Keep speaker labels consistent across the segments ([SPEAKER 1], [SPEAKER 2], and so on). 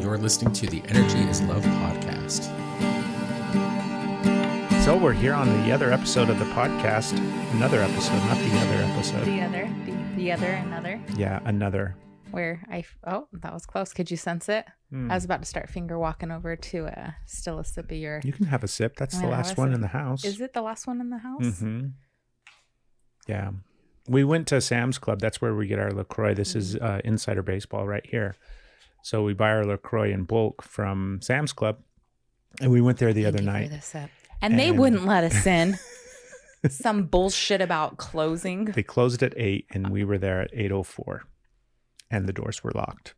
[SPEAKER 1] You're listening to the Energy is Love podcast.
[SPEAKER 2] So we're here on the other episode of the podcast. Another episode, not the other episode.
[SPEAKER 3] Another.
[SPEAKER 2] Yeah, another.
[SPEAKER 3] Where that was close. Could you sense it? I was about to start finger walking over to still a sip of your.
[SPEAKER 2] You can have a sip. That's the last one in the house.
[SPEAKER 3] Is it the last one in the house?
[SPEAKER 2] Mm-hmm. Yeah. We went to Sam's Club. That's where we get our LaCroix. This is Insider Baseball right here. So we buy our LaCroix in bulk from Sam's Club. And we went there the other night.
[SPEAKER 3] And they wouldn't let us in. Some bullshit about closing.
[SPEAKER 2] They closed at 8 and we were there at 8:04. And the doors were locked.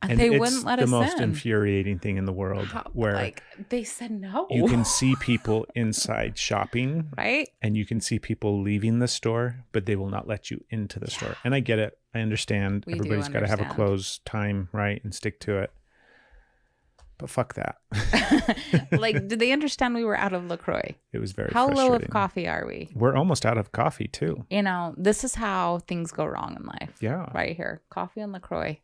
[SPEAKER 2] And
[SPEAKER 3] they wouldn't let us in.
[SPEAKER 2] The most infuriating thing in the world where
[SPEAKER 3] they said no.
[SPEAKER 2] You can see people inside shopping.
[SPEAKER 3] Right.
[SPEAKER 2] And you can see people leaving the store, but they will not let you into the store. And I get it. I understand. Everybody's got to have a close time, right? And stick to it. But fuck that.
[SPEAKER 3] Did they understand we were out of LaCroix?
[SPEAKER 2] It was very
[SPEAKER 3] How
[SPEAKER 2] frustrating.
[SPEAKER 3] low of coffee are we?
[SPEAKER 2] We're almost out of coffee too.
[SPEAKER 3] You know, this is how things go wrong in life.
[SPEAKER 2] Yeah.
[SPEAKER 3] Right here. Coffee and LaCroix.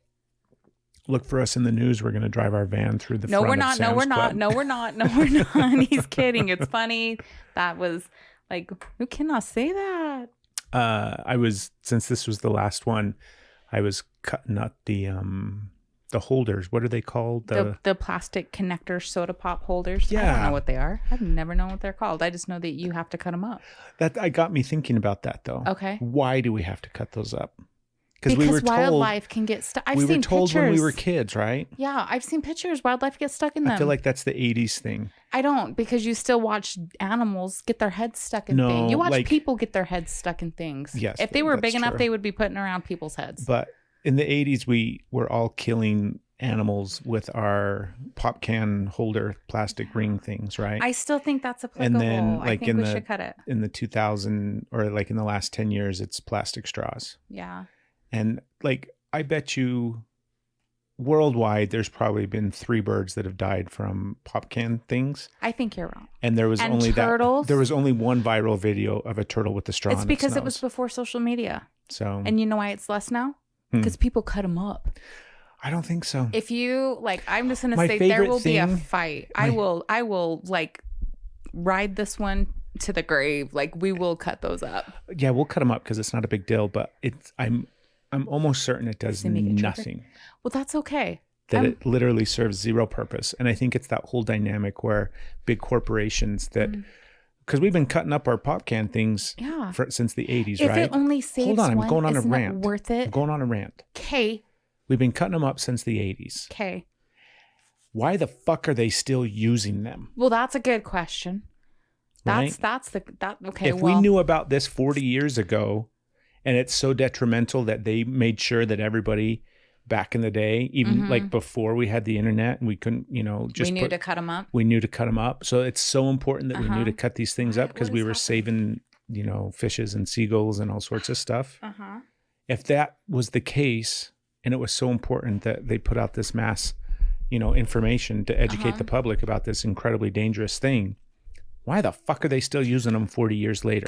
[SPEAKER 2] Look for us in the news. We're going to drive our van through the front of Sam's Club.
[SPEAKER 3] No, we're not. He's kidding. It's funny. That was you cannot say that.
[SPEAKER 2] Since this was the last one, I was cutting up the holders. What are they called?
[SPEAKER 3] The plastic connector soda pop holders.
[SPEAKER 2] Yeah.
[SPEAKER 3] I don't know what they are. I've never known what they're called. I just know that you have to cut them up.
[SPEAKER 2] That got me thinking about that though.
[SPEAKER 3] Okay.
[SPEAKER 2] Why do we have to cut those up?
[SPEAKER 3] Because
[SPEAKER 2] we were
[SPEAKER 3] wildlife can get stuck.
[SPEAKER 2] We were told when we were kids, right?
[SPEAKER 3] Yeah, I've seen pictures. Wildlife gets stuck in them.
[SPEAKER 2] I feel like that's the 80s thing.
[SPEAKER 3] I don't, because you still watch animals get their heads stuck in things. You watch people get their heads stuck in things.
[SPEAKER 2] Yes.
[SPEAKER 3] If they were big enough, they would be putting around people's heads.
[SPEAKER 2] But in the 80s, we were all killing animals with our pop can holder plastic ring things, right?
[SPEAKER 3] I still think that's applicable.
[SPEAKER 2] And then
[SPEAKER 3] I think we should cut it.
[SPEAKER 2] In the 2000 or in the last 10 years, it's plastic straws.
[SPEAKER 3] Yeah.
[SPEAKER 2] And I bet you worldwide, there's probably been 3 birds that have died from pop can things.
[SPEAKER 3] I think you're wrong.
[SPEAKER 2] And there was
[SPEAKER 3] there was
[SPEAKER 2] only one viral video of a turtle with the straw.
[SPEAKER 3] It's because it was before social media.
[SPEAKER 2] So,
[SPEAKER 3] and you know why it's less now? Because people cut them up.
[SPEAKER 2] I don't think so.
[SPEAKER 3] If you I'm just gonna say there will be a fight. I will ride this one to the grave. We will cut those up.
[SPEAKER 2] Yeah, we'll cut them up because it's not a big deal. But I'm almost certain it does nothing.
[SPEAKER 3] Well, that's okay.
[SPEAKER 2] That it literally serves zero purpose. And I think it's that whole dynamic where big corporations because we've been cutting up our pop can things since the 80s, right?
[SPEAKER 3] If it only saves
[SPEAKER 2] Hold on, I'm going on a
[SPEAKER 3] isn't
[SPEAKER 2] rant.
[SPEAKER 3] It worth it?
[SPEAKER 2] I'm going on a rant.
[SPEAKER 3] Okay.
[SPEAKER 2] We've been cutting them up since the 80s.
[SPEAKER 3] Okay.
[SPEAKER 2] Why the fuck are they still using them?
[SPEAKER 3] Well, that's a good question.
[SPEAKER 2] Right?
[SPEAKER 3] Okay.
[SPEAKER 2] If we knew about this 40 years ago, and it's so detrimental that they made sure that everybody back in the day, even before we had the internet and we couldn't, we knew
[SPEAKER 3] to cut them up.
[SPEAKER 2] We knew to cut them up. So it's so important that we knew to cut these things up because we were saving, fishes and seagulls and all sorts of stuff. If that was the case, and it was so important that they put out this mass, information to educate the public about this incredibly dangerous thing, why the fuck are they still using them 40 years later?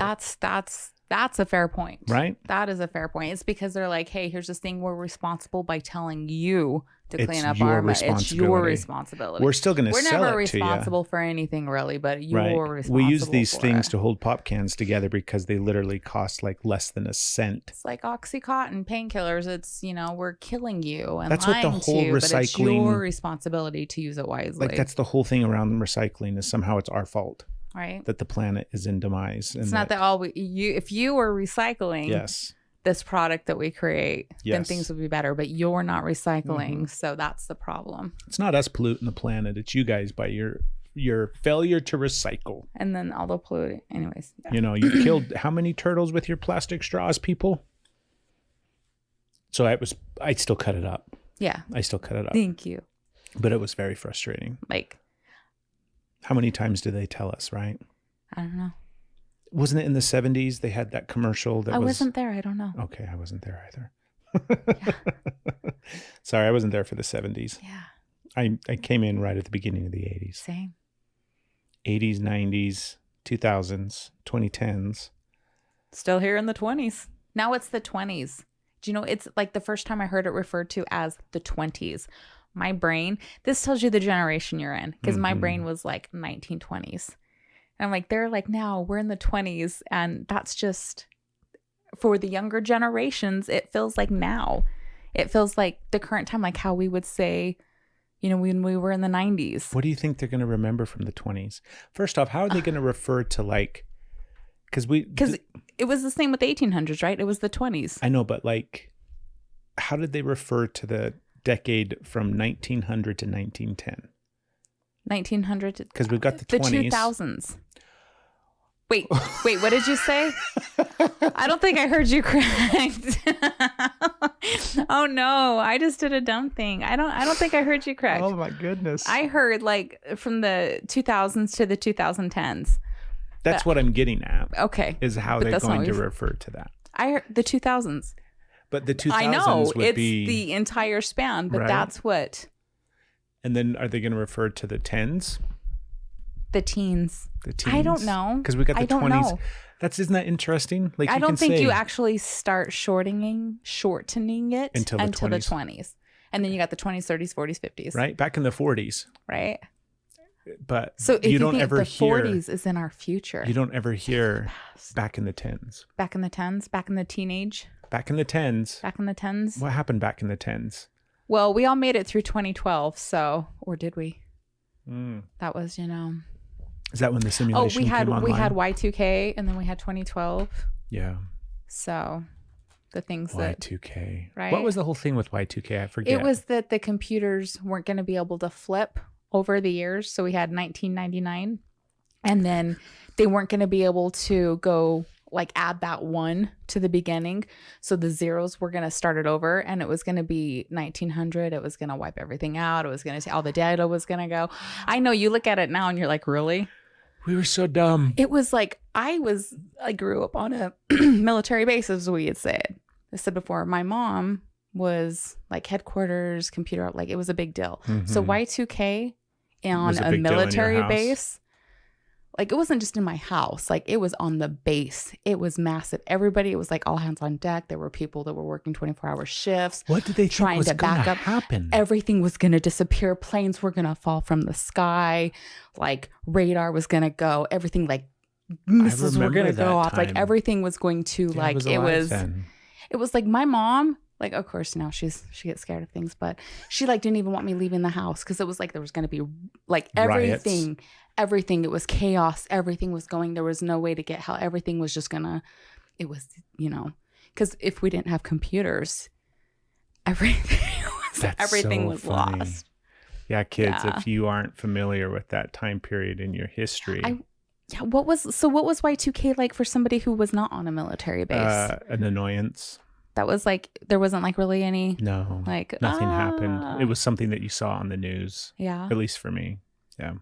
[SPEAKER 3] That's a fair point.
[SPEAKER 2] Right?
[SPEAKER 3] That is a fair point. It's because they're like, hey, here's this thing we're responsible by telling you to clean up our mess. It's your responsibility.
[SPEAKER 2] We're still going to sell it to you.
[SPEAKER 3] We're never responsible for anything really, but you're responsible.
[SPEAKER 2] We use these things to hold pop cans together because they literally cost less than a cent.
[SPEAKER 3] It's like Oxycontin, painkillers. It's, we're killing you and
[SPEAKER 2] that's
[SPEAKER 3] lying
[SPEAKER 2] what the whole
[SPEAKER 3] to you,
[SPEAKER 2] recycling,
[SPEAKER 3] but it's your responsibility to use it wisely.
[SPEAKER 2] That's the whole thing around recycling is somehow it's our fault.
[SPEAKER 3] Right.
[SPEAKER 2] That the planet is in demise.
[SPEAKER 3] It's not that if you were recycling this product that we create, then things would be better. But you're not recycling, so that's the problem.
[SPEAKER 2] It's not us polluting the planet. It's you guys by your failure to recycle.
[SPEAKER 3] And then all the polluting. Anyways.
[SPEAKER 2] Yeah. You killed how many turtles with your plastic straws, people? So I'd still cut it up.
[SPEAKER 3] Yeah.
[SPEAKER 2] I still cut it up.
[SPEAKER 3] Thank you.
[SPEAKER 2] But it was very frustrating. How many times do they tell us, right?
[SPEAKER 3] I don't know.
[SPEAKER 2] Wasn't it in the 70s they had that commercial that
[SPEAKER 3] I wasn't there. I don't know.
[SPEAKER 2] Okay, I wasn't there either. Sorry, I wasn't there for the 70s.
[SPEAKER 3] Yeah.
[SPEAKER 2] I came in right at the beginning of the 80s.
[SPEAKER 3] Same.
[SPEAKER 2] 80s, 90s, 2000s, 2010s.
[SPEAKER 3] Still here in the 20s. Now it's the 20s. Do you know, it's like the first time I heard it referred to as the 20s. my brain, this tells you the generation you're in, because my brain was like 1920s. And I'm like, they're like, now we're in the 20s. And that's just, for the younger generations, it feels like now. It feels like the current time, like how we would say, you know, when we were in the 90s.
[SPEAKER 2] What do you think they're going to remember from the 20s? First off, how are they going to refer to like, because
[SPEAKER 3] it was the same with the 1800s, right? It was the 20s.
[SPEAKER 2] I know, but like, how did they refer to the decade from 1900 to 1910?
[SPEAKER 3] 1900 to,
[SPEAKER 2] because we've got the 20s.
[SPEAKER 3] The 2000s. Wait, what did you say? I don't think I heard you correct. Oh no, I just did a dumb thing. I don't think I heard you correct.
[SPEAKER 2] Oh my goodness.
[SPEAKER 3] I heard like from the 2000s to the 2010s.
[SPEAKER 2] That's what I'm getting at.
[SPEAKER 3] Okay.
[SPEAKER 2] Is how they're going to refer to that.
[SPEAKER 3] I heard the 2000s.
[SPEAKER 2] But the 2000s
[SPEAKER 3] I know,
[SPEAKER 2] would be
[SPEAKER 3] the entire span, but that's what.
[SPEAKER 2] And then are they going to refer to the 10s?
[SPEAKER 3] The teens.
[SPEAKER 2] The teens.
[SPEAKER 3] I don't know.
[SPEAKER 2] Because we got the 20s. Isn't that interesting? Like,
[SPEAKER 3] I don't think you actually start shortening it until the 20s. And then you got the 20s, 30s, 40s, 50s.
[SPEAKER 2] Right? Back in the 40s.
[SPEAKER 3] Right.
[SPEAKER 2] But
[SPEAKER 3] so if
[SPEAKER 2] you don't ever
[SPEAKER 3] the
[SPEAKER 2] hear
[SPEAKER 3] 40s is in our future.
[SPEAKER 2] You don't ever hear back in the 10s.
[SPEAKER 3] Back in the 10s, back in the teenage.
[SPEAKER 2] Back in the 10s.
[SPEAKER 3] Back in the 10s.
[SPEAKER 2] What happened back in the 10s?
[SPEAKER 3] Well, we all made it through 2012, or did we? That was,
[SPEAKER 2] Is that when the simulation came online?
[SPEAKER 3] We had Y2K and then we had 2012.
[SPEAKER 2] Yeah.
[SPEAKER 3] So the things
[SPEAKER 2] Y2K.
[SPEAKER 3] Right?
[SPEAKER 2] What was the whole thing with Y2K? I forget.
[SPEAKER 3] It was that the computers weren't going to be able to flip over the years. So we had 1999 and then they weren't going to be able to go like add that 1 to the beginning. So the zeros were going to start it over and it was going to be 1900. It was going to wipe everything out. It was going to say all the data was going to go. I know you look at it now and you're like, really?
[SPEAKER 2] We were so dumb.
[SPEAKER 3] It was like, I grew up on a military base, as we had said. I said before, my mom was like headquarters, computer, like it was a big deal. So Y2K on a military base, like it wasn't just in my house, like it was on the base. It was massive. Everybody, it was like all hands on deck. There were people that were working 24-hour shifts.
[SPEAKER 2] What did they think
[SPEAKER 3] trying
[SPEAKER 2] was
[SPEAKER 3] to back up?
[SPEAKER 2] Happen?
[SPEAKER 3] Everything was going to disappear. Planes were going to fall from the sky. Like radar was going to go. Everything, like missiles were going to go off. Like everything was going to it was like my mom, like, of course now she gets scared of things, but she like didn't even want me leaving the house because it was like there was going to be like everything. Riots. Everything, it was chaos. Everything was going. There was no way to get how everything was just gonna. It was, because if we didn't have computers, everything was lost.
[SPEAKER 2] Yeah, kids, if you aren't familiar with that time period in your history,
[SPEAKER 3] what was Y2K like for somebody who was not on a military base?
[SPEAKER 2] An annoyance.
[SPEAKER 3] That was like there wasn't like really any.
[SPEAKER 2] No, like nothing happened. It was something that you saw on the news. Yeah, at least for me. Yeah.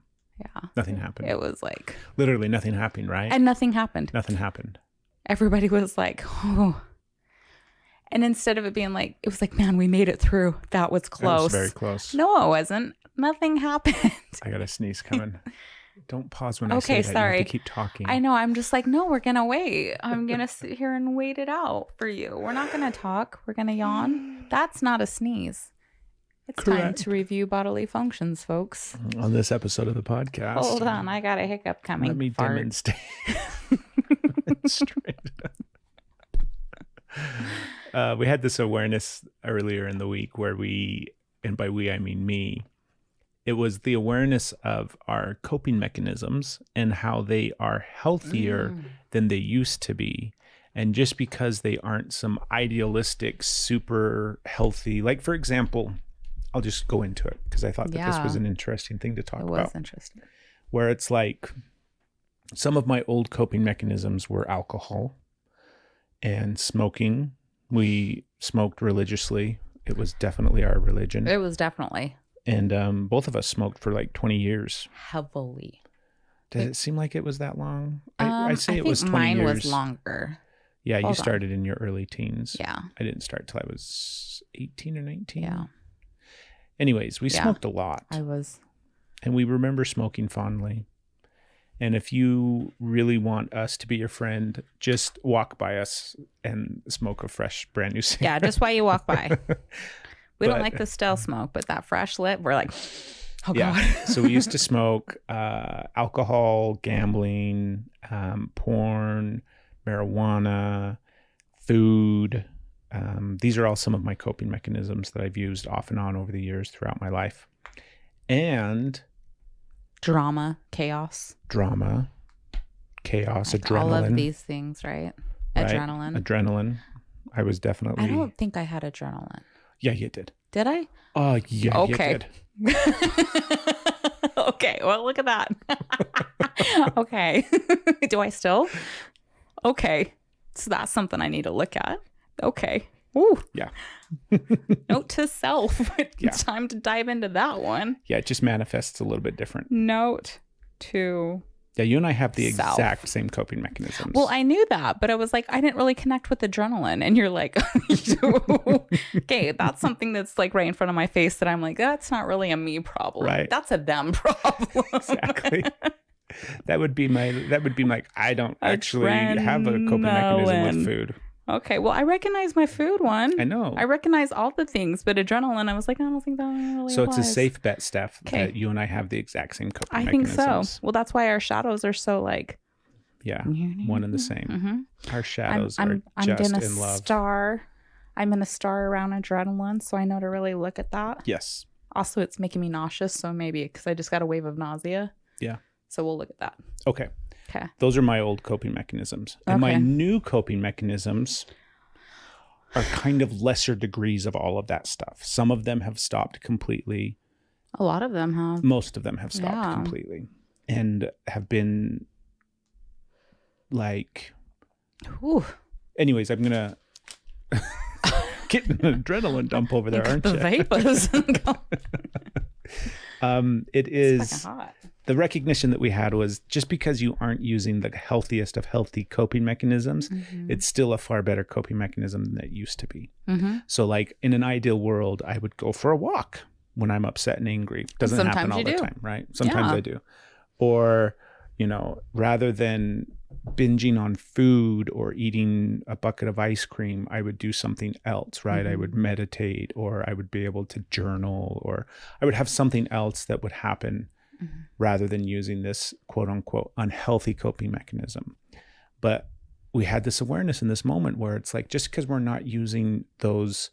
[SPEAKER 3] Yeah.
[SPEAKER 2] Nothing happened.
[SPEAKER 3] It was like
[SPEAKER 2] literally nothing happened, right?
[SPEAKER 3] And nothing happened.
[SPEAKER 2] Nothing happened.
[SPEAKER 3] Everybody was like, oh. And instead of it being like, it was like, man, we made it through. That was close.
[SPEAKER 2] It was very close.
[SPEAKER 3] No, it wasn't. Nothing happened.
[SPEAKER 2] I got a sneeze coming. Don't pause when I say that.
[SPEAKER 3] Sorry.
[SPEAKER 2] You have to keep talking.
[SPEAKER 3] I know. I'm just like, no, we're going to wait. I'm going to sit here and wait it out for you. We're not going to talk. We're going to yawn. That's not a sneeze. It's time to review bodily functions, folks.
[SPEAKER 2] On this episode of the podcast.
[SPEAKER 3] Hold on, I got a hiccup coming.
[SPEAKER 2] Let me demonstrate. We had this awareness earlier in the week where and by we I mean me, it was the awareness of our coping mechanisms and how they are healthier than they used to be. And just because they aren't some idealistic, super healthy, like for example, I'll just go into it because I thought that this was an interesting thing to talk about. It was
[SPEAKER 3] interesting.
[SPEAKER 2] Where it's like some of my old coping mechanisms were alcohol and smoking. We smoked religiously. It was definitely our religion.
[SPEAKER 3] It was definitely.
[SPEAKER 2] And both of us smoked for like 20 years.
[SPEAKER 3] Heavily.
[SPEAKER 2] Does it seem like it was that long? I say it was 20
[SPEAKER 3] mine
[SPEAKER 2] years.
[SPEAKER 3] Mine was longer.
[SPEAKER 2] Yeah, you started in your early teens.
[SPEAKER 3] Yeah.
[SPEAKER 2] I didn't start till I was 18 or 19.
[SPEAKER 3] Yeah.
[SPEAKER 2] Anyways, we smoked a lot. And we remember smoking fondly. And if you really want us to be your friend, just walk by us and smoke a fresh, brand new cigarette.
[SPEAKER 3] Yeah, just while you walk by. We don't like the stale smoke, but that fresh lit, we're like, oh
[SPEAKER 2] yeah.
[SPEAKER 3] God.
[SPEAKER 2] So we used to smoke alcohol, gambling, porn, marijuana, food. These are all some of my coping mechanisms that I've used off and on over the years throughout my life. And
[SPEAKER 3] drama, chaos,
[SPEAKER 2] adrenaline.
[SPEAKER 3] All of these things, right?
[SPEAKER 2] Adrenaline. I was definitely...
[SPEAKER 3] I don't think I had adrenaline.
[SPEAKER 2] Yeah, you did.
[SPEAKER 3] Did I?
[SPEAKER 2] Oh, yeah,
[SPEAKER 3] okay.
[SPEAKER 2] You did.
[SPEAKER 3] Okay, well, look at that. Okay. Do I still? Okay. So that's something I need to look at. Okay. Ooh.
[SPEAKER 2] Yeah.
[SPEAKER 3] Note to self.
[SPEAKER 2] Yeah.
[SPEAKER 3] Time to dive into that one.
[SPEAKER 2] Yeah, it just manifests a little bit different.
[SPEAKER 3] Note to
[SPEAKER 2] Yeah, you and I have the
[SPEAKER 3] self.
[SPEAKER 2] exact same coping mechanisms.
[SPEAKER 3] Well, I knew that, but I was like, I didn't really connect with adrenaline. And you're like, okay, that's something that's like right in front of my face that I'm like, that's not really a me problem.
[SPEAKER 2] Right.
[SPEAKER 3] That's a them problem.
[SPEAKER 2] Exactly. That would be like, I don't actually have a coping mechanism with food.
[SPEAKER 3] Okay, well, I recognize my food one.
[SPEAKER 2] I know.
[SPEAKER 3] I recognize all the things, but adrenaline, I was like, I don't think that really
[SPEAKER 2] So
[SPEAKER 3] applies.
[SPEAKER 2] it's a safe bet, Steph, that you and I have the exact same coping
[SPEAKER 3] I think
[SPEAKER 2] mechanisms.
[SPEAKER 3] so. Well, that's why our shadows are so like...
[SPEAKER 2] Yeah, one and the same.
[SPEAKER 3] Mm-hmm.
[SPEAKER 2] Our shadows are just in love.
[SPEAKER 3] I'm in a star around adrenaline, so I know to really look at that.
[SPEAKER 2] Yes.
[SPEAKER 3] Also, it's making me nauseous, so maybe because I just got a wave of nausea.
[SPEAKER 2] Yeah.
[SPEAKER 3] So we'll look at that.
[SPEAKER 2] Okay.
[SPEAKER 3] Okay.
[SPEAKER 2] Those are my old coping mechanisms. And my new coping mechanisms are kind of lesser degrees of all of that stuff. Some of them have stopped completely.
[SPEAKER 3] A lot of them have.
[SPEAKER 2] Most of them have stopped completely and have been like...
[SPEAKER 3] Ooh.
[SPEAKER 2] Anyways, I'm going to get an adrenaline dump over there, aren't you?
[SPEAKER 3] The vapors.
[SPEAKER 2] It is...
[SPEAKER 3] It's fucking hot.
[SPEAKER 2] The recognition that we had was just because you aren't using the healthiest of healthy coping mechanisms, it's still a far better coping mechanism than it used to be. So like in an ideal world, I would go for a walk when I'm upset and angry. Doesn't happen all the time, right? Sometimes I do. Or, you know, rather than binging on food or eating a bucket of ice cream, I would do something else, right? I would meditate, or I would be able to journal, or I would have something else that would happen rather than using this quote unquote unhealthy coping mechanism. But we had this awareness in this moment where it's like, just because we're not using those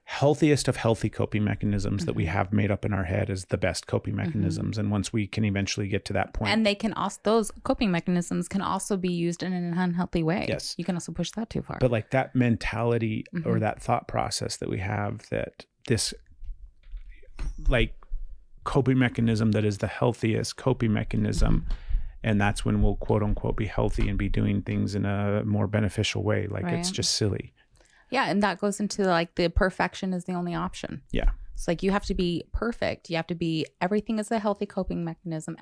[SPEAKER 2] healthiest of healthy coping mechanisms that we have made up in our head as the best coping mechanisms. And once we can eventually get to that point.
[SPEAKER 3] And they can also, those coping mechanisms can also be used in an unhealthy way.
[SPEAKER 2] Yes.
[SPEAKER 3] You can also push that too far.
[SPEAKER 2] But like that mentality or that thought process that we have, that this like coping mechanism that is the healthiest coping mechanism, and that's when we'll quote unquote be healthy and be doing things in a more beneficial way. Like it's just silly.
[SPEAKER 3] Yeah, and that goes into like the perfection is the only option.
[SPEAKER 2] Yeah.
[SPEAKER 3] It's like you have to be perfect. You have to be, everything is a healthy coping mechanism.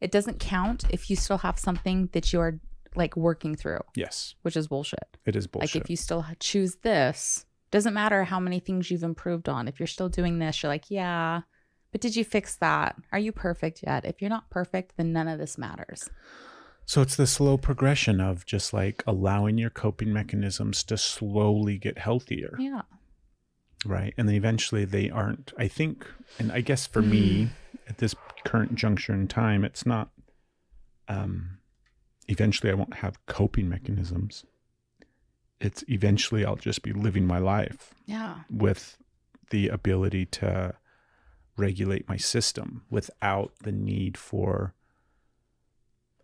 [SPEAKER 3] It doesn't count if you still have something that you're like working through.
[SPEAKER 2] Yes.
[SPEAKER 3] Which is bullshit.
[SPEAKER 2] It is bullshit.
[SPEAKER 3] Like if you still choose this, doesn't matter how many things you've improved on. If you're still doing this, you're like, yeah, but did you fix that? Are you perfect yet? If you're not perfect, then none of this matters.
[SPEAKER 2] So it's the slow progression of just like allowing your coping mechanisms to slowly get healthier.
[SPEAKER 3] Yeah.
[SPEAKER 2] Right. And then eventually they aren't, I think, and I guess for me at this current juncture in time, it's not, eventually I won't have coping mechanisms. It's eventually I'll just be living my life.
[SPEAKER 3] Yeah.
[SPEAKER 2] With the ability to regulate my system without the need for,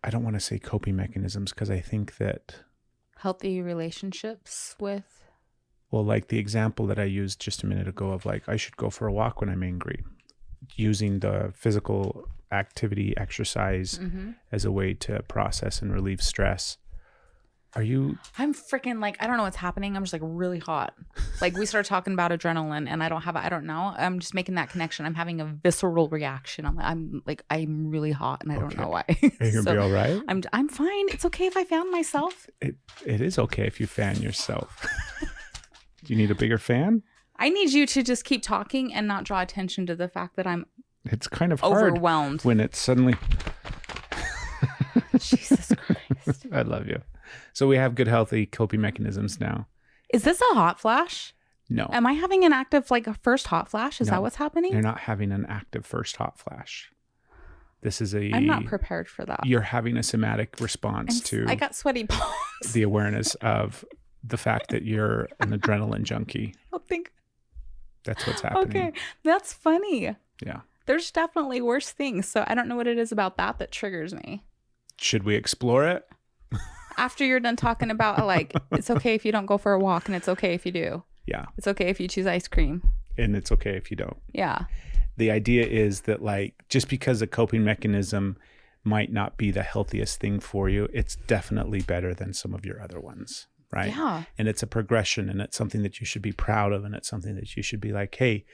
[SPEAKER 2] I don't want to say coping mechanisms, because I think that
[SPEAKER 3] healthy relationships with,
[SPEAKER 2] well, like the example that I used just a minute ago of like, I should go for a walk when I'm angry, using the physical activity, exercise as a way to process and relieve stress. I'm
[SPEAKER 3] freaking like, I don't know what's happening. I'm just like really hot. Like we started talking about adrenaline and I don't know. I'm just making that connection. I'm having a visceral reaction. I'm really hot and I don't know why.
[SPEAKER 2] Are you gonna be all right?
[SPEAKER 3] I'm fine. It's okay if I fan myself.
[SPEAKER 2] It is okay if you fan yourself. Do you need a bigger fan?
[SPEAKER 3] I need you to just keep talking and not draw attention to the fact that I'm
[SPEAKER 2] it's kind of hard
[SPEAKER 3] overwhelmed
[SPEAKER 2] when it's suddenly
[SPEAKER 3] Jesus Christ.
[SPEAKER 2] I love you. So we have good, healthy coping mechanisms now.
[SPEAKER 3] Is this a hot flash?
[SPEAKER 2] No.
[SPEAKER 3] Am I having an active, like a first hot flash? Is that what's happening?
[SPEAKER 2] You're not having an active first hot flash. This is
[SPEAKER 3] I'm not prepared for that.
[SPEAKER 2] You're having a somatic response to...
[SPEAKER 3] I got sweaty palms.
[SPEAKER 2] The awareness of the fact that you're an adrenaline junkie.
[SPEAKER 3] I think
[SPEAKER 2] that's what's happening.
[SPEAKER 3] Okay, that's funny.
[SPEAKER 2] Yeah.
[SPEAKER 3] There's definitely worse things. So I don't know what it is about that triggers me.
[SPEAKER 2] Should we explore it?
[SPEAKER 3] After you're done talking about like, it's okay if you don't go for a walk and it's okay if you do.
[SPEAKER 2] Yeah.
[SPEAKER 3] It's okay if you choose ice cream.
[SPEAKER 2] And it's okay if you don't.
[SPEAKER 3] Yeah.
[SPEAKER 2] The idea is that like, just because a coping mechanism might not be the healthiest thing for you, it's definitely better than some of your other ones. Right.
[SPEAKER 3] Yeah.
[SPEAKER 2] And it's a progression, and it's something that you should be proud of. And it's something that you should be like, hey,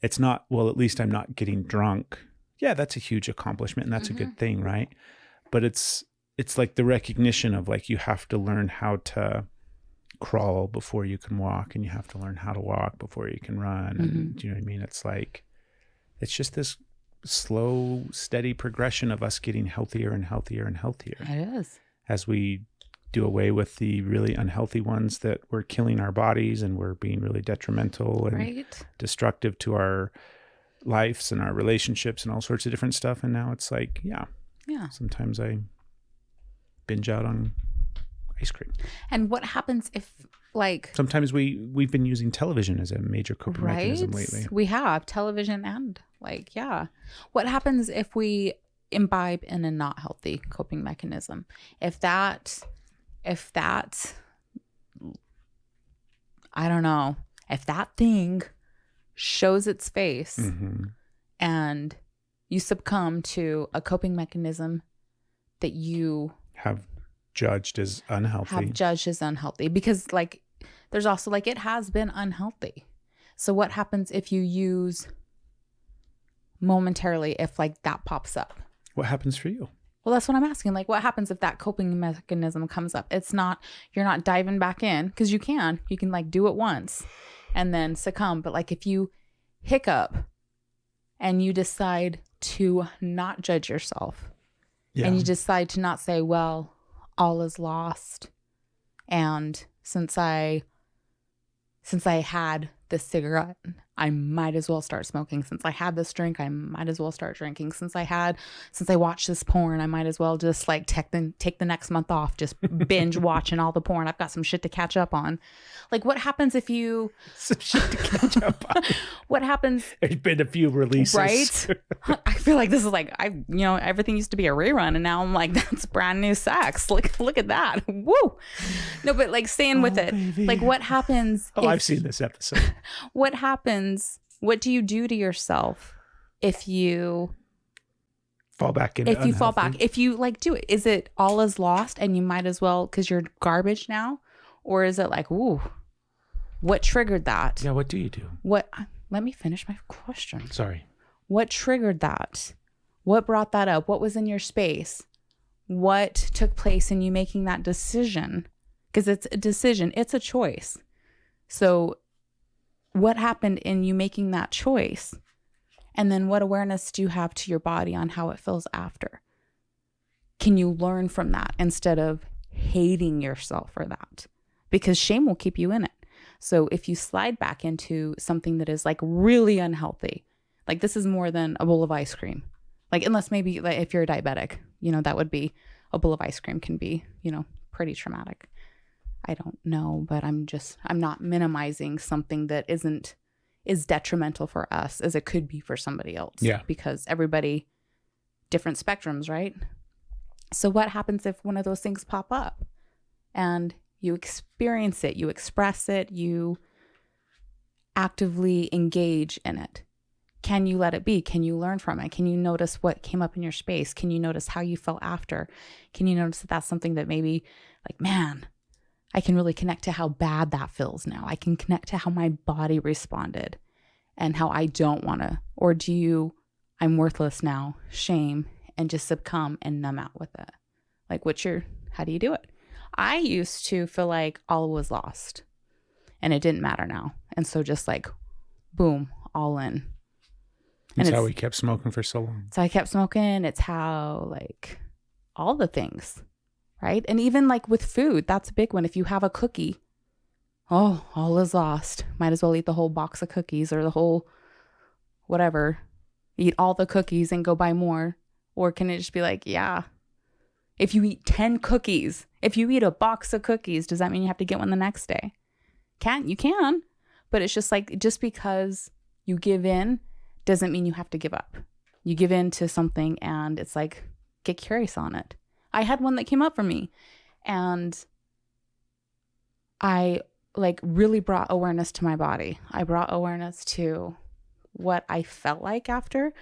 [SPEAKER 2] it's not, well, at least I'm not getting drunk. Yeah, that's a huge accomplishment, and that's a good thing. Right. But it's like the recognition of like, you have to learn how to crawl before you can walk, and you have to learn how to walk before you can run. And do you know what I mean? It's like, it's just this slow, steady progression of us getting healthier and healthier and healthier.
[SPEAKER 3] It is.
[SPEAKER 2] As we do away with the really unhealthy ones that were killing our bodies and were being really detrimental and destructive to our lives and our relationships and all sorts of different stuff. And now it's like, yeah. Sometimes I binge out on ice cream.
[SPEAKER 3] And what happens if like...
[SPEAKER 2] Sometimes we've been using television as a major coping mechanism lately.
[SPEAKER 3] We have television and like, What happens if we imbibe in a not healthy coping mechanism? If that, I don't know, if that thing shows its face and you succumb to a coping mechanism that you
[SPEAKER 2] have judged as unhealthy. Because like, there's also like, it has been unhealthy. So what happens if you use momentarily, if like that pops up? What happens for you? Well, that's what I'm asking. Like, what happens if that coping mechanism comes up? It's not, you're not diving back in, because you can like do it once and then succumb. But like, if you hiccup and you decide to not judge yourself and you decide to not say, well, all is lost. And since I had this cigarette, I might as well start smoking. Since I had this drink, I might as well start drinking. Since I watched this porn, I might as well just like take the next month off, just binge watching all the porn. I've got some shit to catch up on. Like, what happens if you... Some shit to catch up on. What happens... There's been a few releases. Right? I feel like this is like, everything used to be a rerun, and now I'm like, that's brand new sex. Look at that. Woo! No, but like, staying with it. Baby. Like, what happens... I've seen this episode. What happens... What do you do to yourself if you... fall back into unhealthy? If you fall back, if you like do it, is it all is lost and you might as well, because you're garbage now? Or is it like, ooh, what triggered that? Yeah, what do you do? Let me finish my question. Sorry. What triggered that? What brought that up? What was in your space? What took place in you making that decision? Because it's a decision, it's a choice. So what happened in you making that choice? And then what awareness do you have to your body on how it feels after? Can you learn from that instead of hating yourself for that? Because shame will keep you in it. So if you slide back into something that is like really unhealthy, like this is more than a bowl of ice cream. Like, unless maybe like if you're a diabetic, that would be, a bowl of ice cream can be, pretty traumatic. I don't know, but I'm not minimizing something that is detrimental for us as it could be for somebody else. Yeah. Because everybody, different spectrums, right? So what happens if one of those things pop up and you experience it, you express it, you actively engage in it? Can you let it be? Can you learn from it? Can you notice what came up in your space? Can you notice how you felt after? Can you notice that that's something that maybe like, man, I can really connect to how bad that feels now. I can connect to how my body responded and how I don't want to. Or do you, I'm worthless now, shame, and just succumb and numb out with it? Like, how do you do it? I used to feel like all was lost and it didn't matter now. And so just like, boom, all in. That's how we kept smoking for so long. So I kept smoking. It's how like all the things. Right. And even like with food, that's a big one. If you have a cookie
[SPEAKER 3] oh, all is lost. Might as well eat the whole box of cookies or the whole whatever. Eat all the cookies and go buy more. Or can it just be like, yeah, if you eat 10 cookies, if you eat a box of cookies, does that mean you have to get one the next day? You can. But it's just like, just because you give in doesn't mean you have to give up. You give in to something and it's like, get curious on it. I had one that came up for me and I like really brought awareness to my body. I brought awareness to what I felt like after.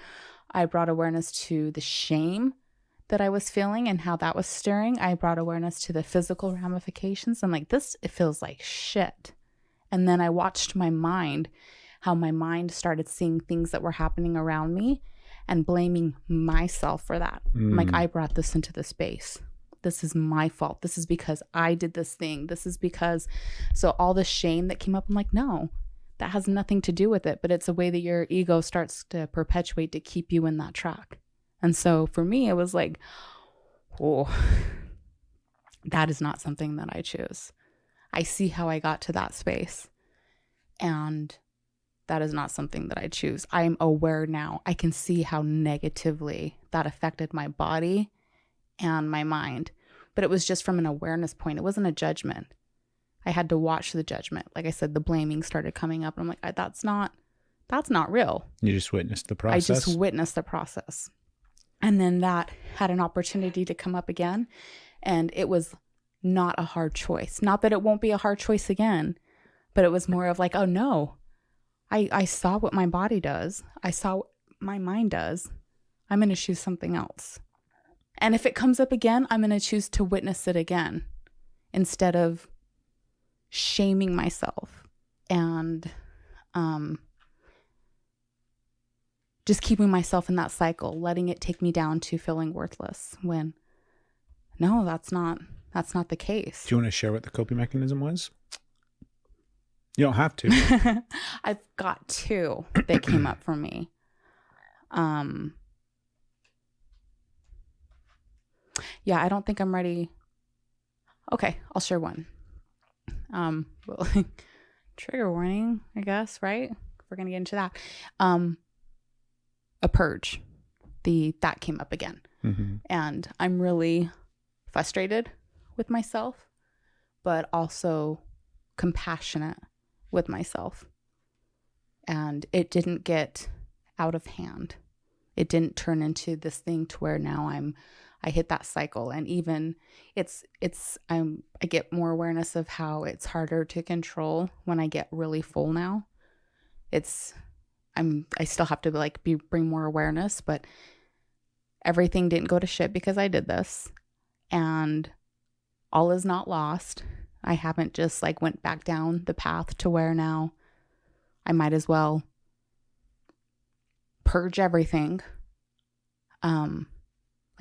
[SPEAKER 3] I brought awareness to the shame that I was feeling and how that was stirring. I brought awareness to the physical ramifications. I'm like, it feels like shit. And then I watched my mind, how my mind started seeing things that were happening around me and blaming myself for that. I'm like, I brought this into the space. This is my fault. This is because I did this thing. This is because, so all the shame that came up, I'm like, no, that has nothing to do with it. But it's a way that your ego starts to perpetuate to keep you in that track. And so for me, it was like, oh, that is not something that I choose. I see how I got to that space. And that is not something that I choose. I am aware now. I can see how negatively that affected my body and my mind. But it was just from an awareness point. It wasn't a judgment. I had to watch the judgment. Like I said, the blaming started coming up. And I'm like, that's not real.
[SPEAKER 2] You just witnessed the process.
[SPEAKER 3] I just witnessed the process. And then that had an opportunity to come up again. And it was not a hard choice. Not that it won't be a hard choice again, but it was more of like, oh no, I saw what my body does. I saw what my mind does. I'm going to choose something else. And if it comes up again, I'm going to choose to witness it again instead of shaming myself and just keeping myself in that cycle, letting it take me down to feeling worthless when no, that's not the case.
[SPEAKER 2] Do you want to share what the coping mechanism was? You don't have to.
[SPEAKER 3] I've got two that came up for me. Yeah, I don't think I'm ready. Okay, I'll share one. Well, trigger warning, I guess, right? We're going to get into that. A purge. That came up again. Mm-hmm. And I'm really frustrated with myself, but also compassionate with myself. And it didn't get out of hand. It didn't turn into this thing to where now I hit that cycle. And even I get more awareness of how it's harder to control when I get really full now. I still have to bring more awareness, but everything didn't go to shit because I did this, and all is not lost. I haven't just went back down the path to where now I might as well purge everything.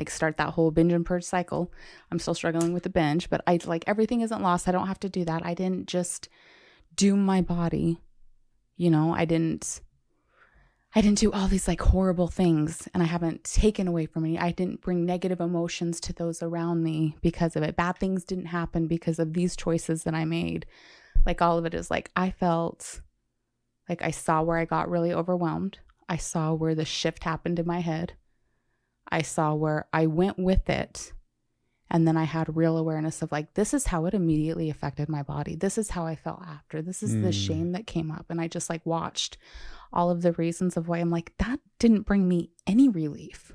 [SPEAKER 3] Start that whole binge and purge cycle. I'm still struggling with the binge, but everything isn't lost. I don't have to do that. I didn't just do my body. I didn't do all these horrible things, and I haven't taken away from me. I didn't bring negative emotions to those around me because of it. Bad things didn't happen because of these choices that I made. All of it is I felt I saw where I got really overwhelmed. I saw where the shift happened in my head. I saw where I went with it. And then I had real awareness of this is how it immediately affected my body. This is how I felt after. This is the shame that came up. And I just watched all of the reasons of why I'm that didn't bring me any relief.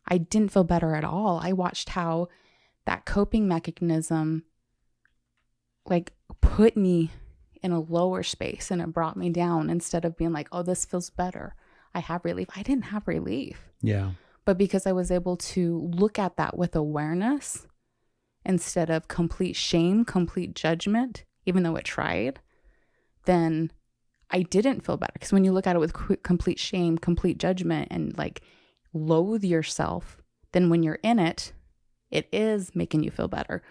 [SPEAKER 3] I didn't feel better at all. I watched how that coping mechanism put me in a lower space, and it brought me down instead of being oh, this feels better. I have relief. I didn't have relief.
[SPEAKER 2] Yeah.
[SPEAKER 3] But because I was able to look at that with awareness instead of complete shame, complete judgment, even though it tried, then I didn't feel better. Because when you look at it with complete shame, complete judgment, and loathe yourself, then when you're in it, it is making you feel better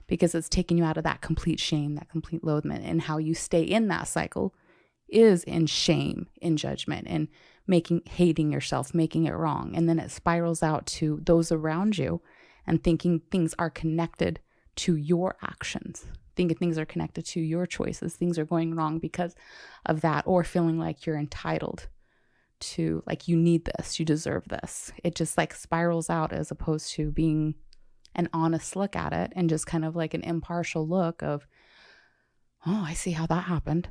[SPEAKER 3] because it's taking you out of that complete shame, that complete loathment. And how you stay in that cycle is in shame, in judgment, and hating yourself, making it wrong. And then it spirals out to those around you and thinking things are connected to your actions, thinking things are connected to your choices, things are going wrong because of that, or feeling like you're entitled to, like, you need this, you deserve this. It just like spirals out, as opposed to being an honest look at it and just kind of like an impartial look of, oh, I see how that happened.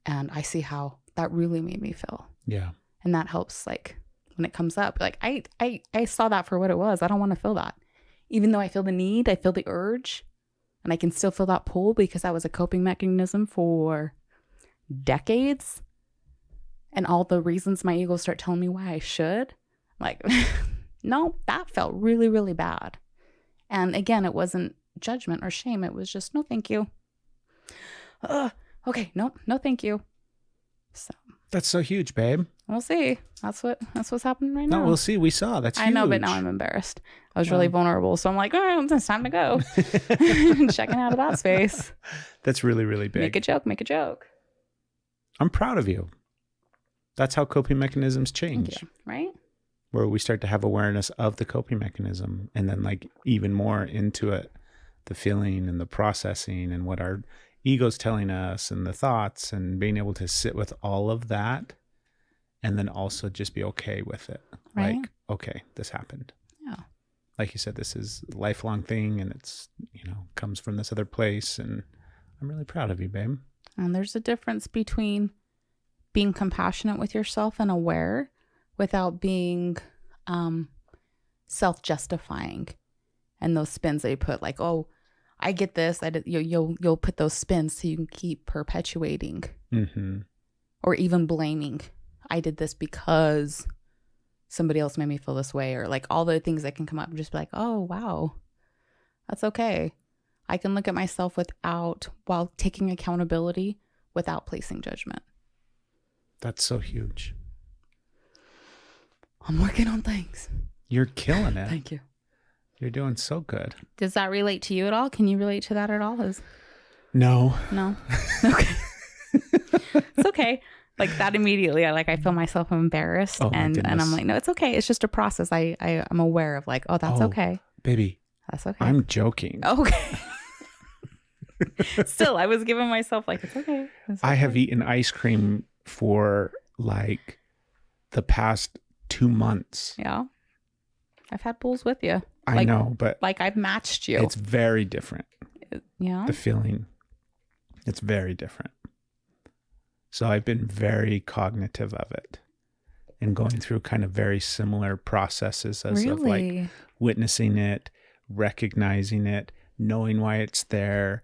[SPEAKER 3] And I see how that really made me feel.
[SPEAKER 2] Yeah.
[SPEAKER 3] And that helps, like, when it comes up, like, I saw that for what it was. I don't want to feel that. Even though I feel the need, I feel the urge, and I can still feel that pull because that was a coping mechanism for decades. And all the reasons my ego start telling me why I should, like, no, that felt really, really bad. And again, it wasn't judgment or shame. It was just, no, thank you. Okay, no, thank you. So
[SPEAKER 2] that's so huge, babe.
[SPEAKER 3] We'll see. That's what's happening right now.
[SPEAKER 2] No, we'll see. We saw. That's huge.
[SPEAKER 3] I know, but now I'm embarrassed. I was really vulnerable, so I'm like, all right, it's time to go. Checking out of that space.
[SPEAKER 2] That's really, really big.
[SPEAKER 3] Make a joke.
[SPEAKER 2] I'm proud of you. That's how coping mechanisms change.
[SPEAKER 3] You, right?
[SPEAKER 2] Where we start to have awareness of the coping mechanism, and then like even more into it, the feeling and the processing and what our ego's telling us and the thoughts, and being able to sit with all of that, and then also just be okay with it.
[SPEAKER 3] Right.
[SPEAKER 2] Like, okay, this happened.
[SPEAKER 3] Yeah.
[SPEAKER 2] Like you said, this is a lifelong thing, and it's, comes from this other place, and I'm really proud of you, babe.
[SPEAKER 3] And there's a difference between being compassionate with yourself and aware without being self-justifying, and those spins that you put, like, oh, I get this. You'll put those spins so you can keep perpetuating, or even blaming. I did this because somebody else made me feel this way, or like all the things that can come up, and just be like, oh wow, that's okay. I can look at myself while taking accountability, without placing judgment.
[SPEAKER 2] That's so huge.
[SPEAKER 3] I'm working on things.
[SPEAKER 2] You're killing it.
[SPEAKER 3] Thank you.
[SPEAKER 2] You're doing so good.
[SPEAKER 3] Does that relate to you at all? Can you relate to that at all?
[SPEAKER 2] No.
[SPEAKER 3] Okay. It's okay. Like that immediately, I feel myself embarrassed, and I'm like, no, it's okay. It's just a process. I'm aware of, like, oh, that's okay.
[SPEAKER 2] Baby.
[SPEAKER 3] That's okay.
[SPEAKER 2] I'm joking.
[SPEAKER 3] Okay. Still, I was giving myself, like, it's okay.
[SPEAKER 2] I have eaten ice cream for like the past 2 months.
[SPEAKER 3] Yeah. I've had bowls with you.
[SPEAKER 2] I know, but
[SPEAKER 3] like I've matched you.
[SPEAKER 2] It's very different.
[SPEAKER 3] Yeah.
[SPEAKER 2] The feeling, it's very different. So I've been very cognitive of it, and going through kind of very similar processes of like witnessing it, recognizing it, knowing why it's there,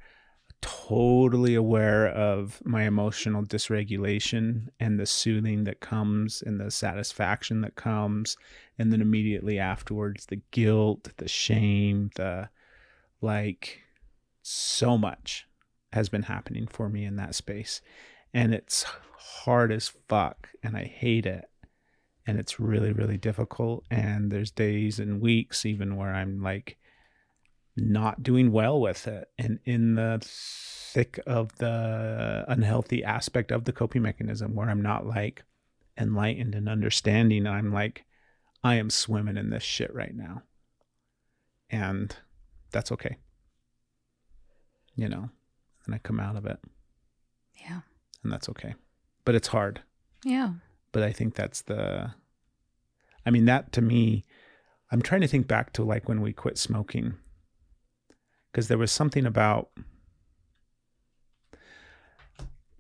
[SPEAKER 2] totally aware of my emotional dysregulation and the soothing that comes and the satisfaction that comes. And then immediately afterwards, the guilt, the shame, so much has been happening for me in that space. And it's hard as fuck, and I hate it. And it's really, really difficult. And there's days and weeks even where I'm like not doing well with it, and in the thick of the unhealthy aspect of the coping mechanism, where I'm not like enlightened and understanding. I'm like, I am swimming in this shit right now. And that's okay. And I come out of it.
[SPEAKER 3] Yeah.
[SPEAKER 2] And that's okay. But it's hard.
[SPEAKER 3] Yeah.
[SPEAKER 2] But I think that's that to me, I'm trying to think back to like when we quit smoking, because there was something about,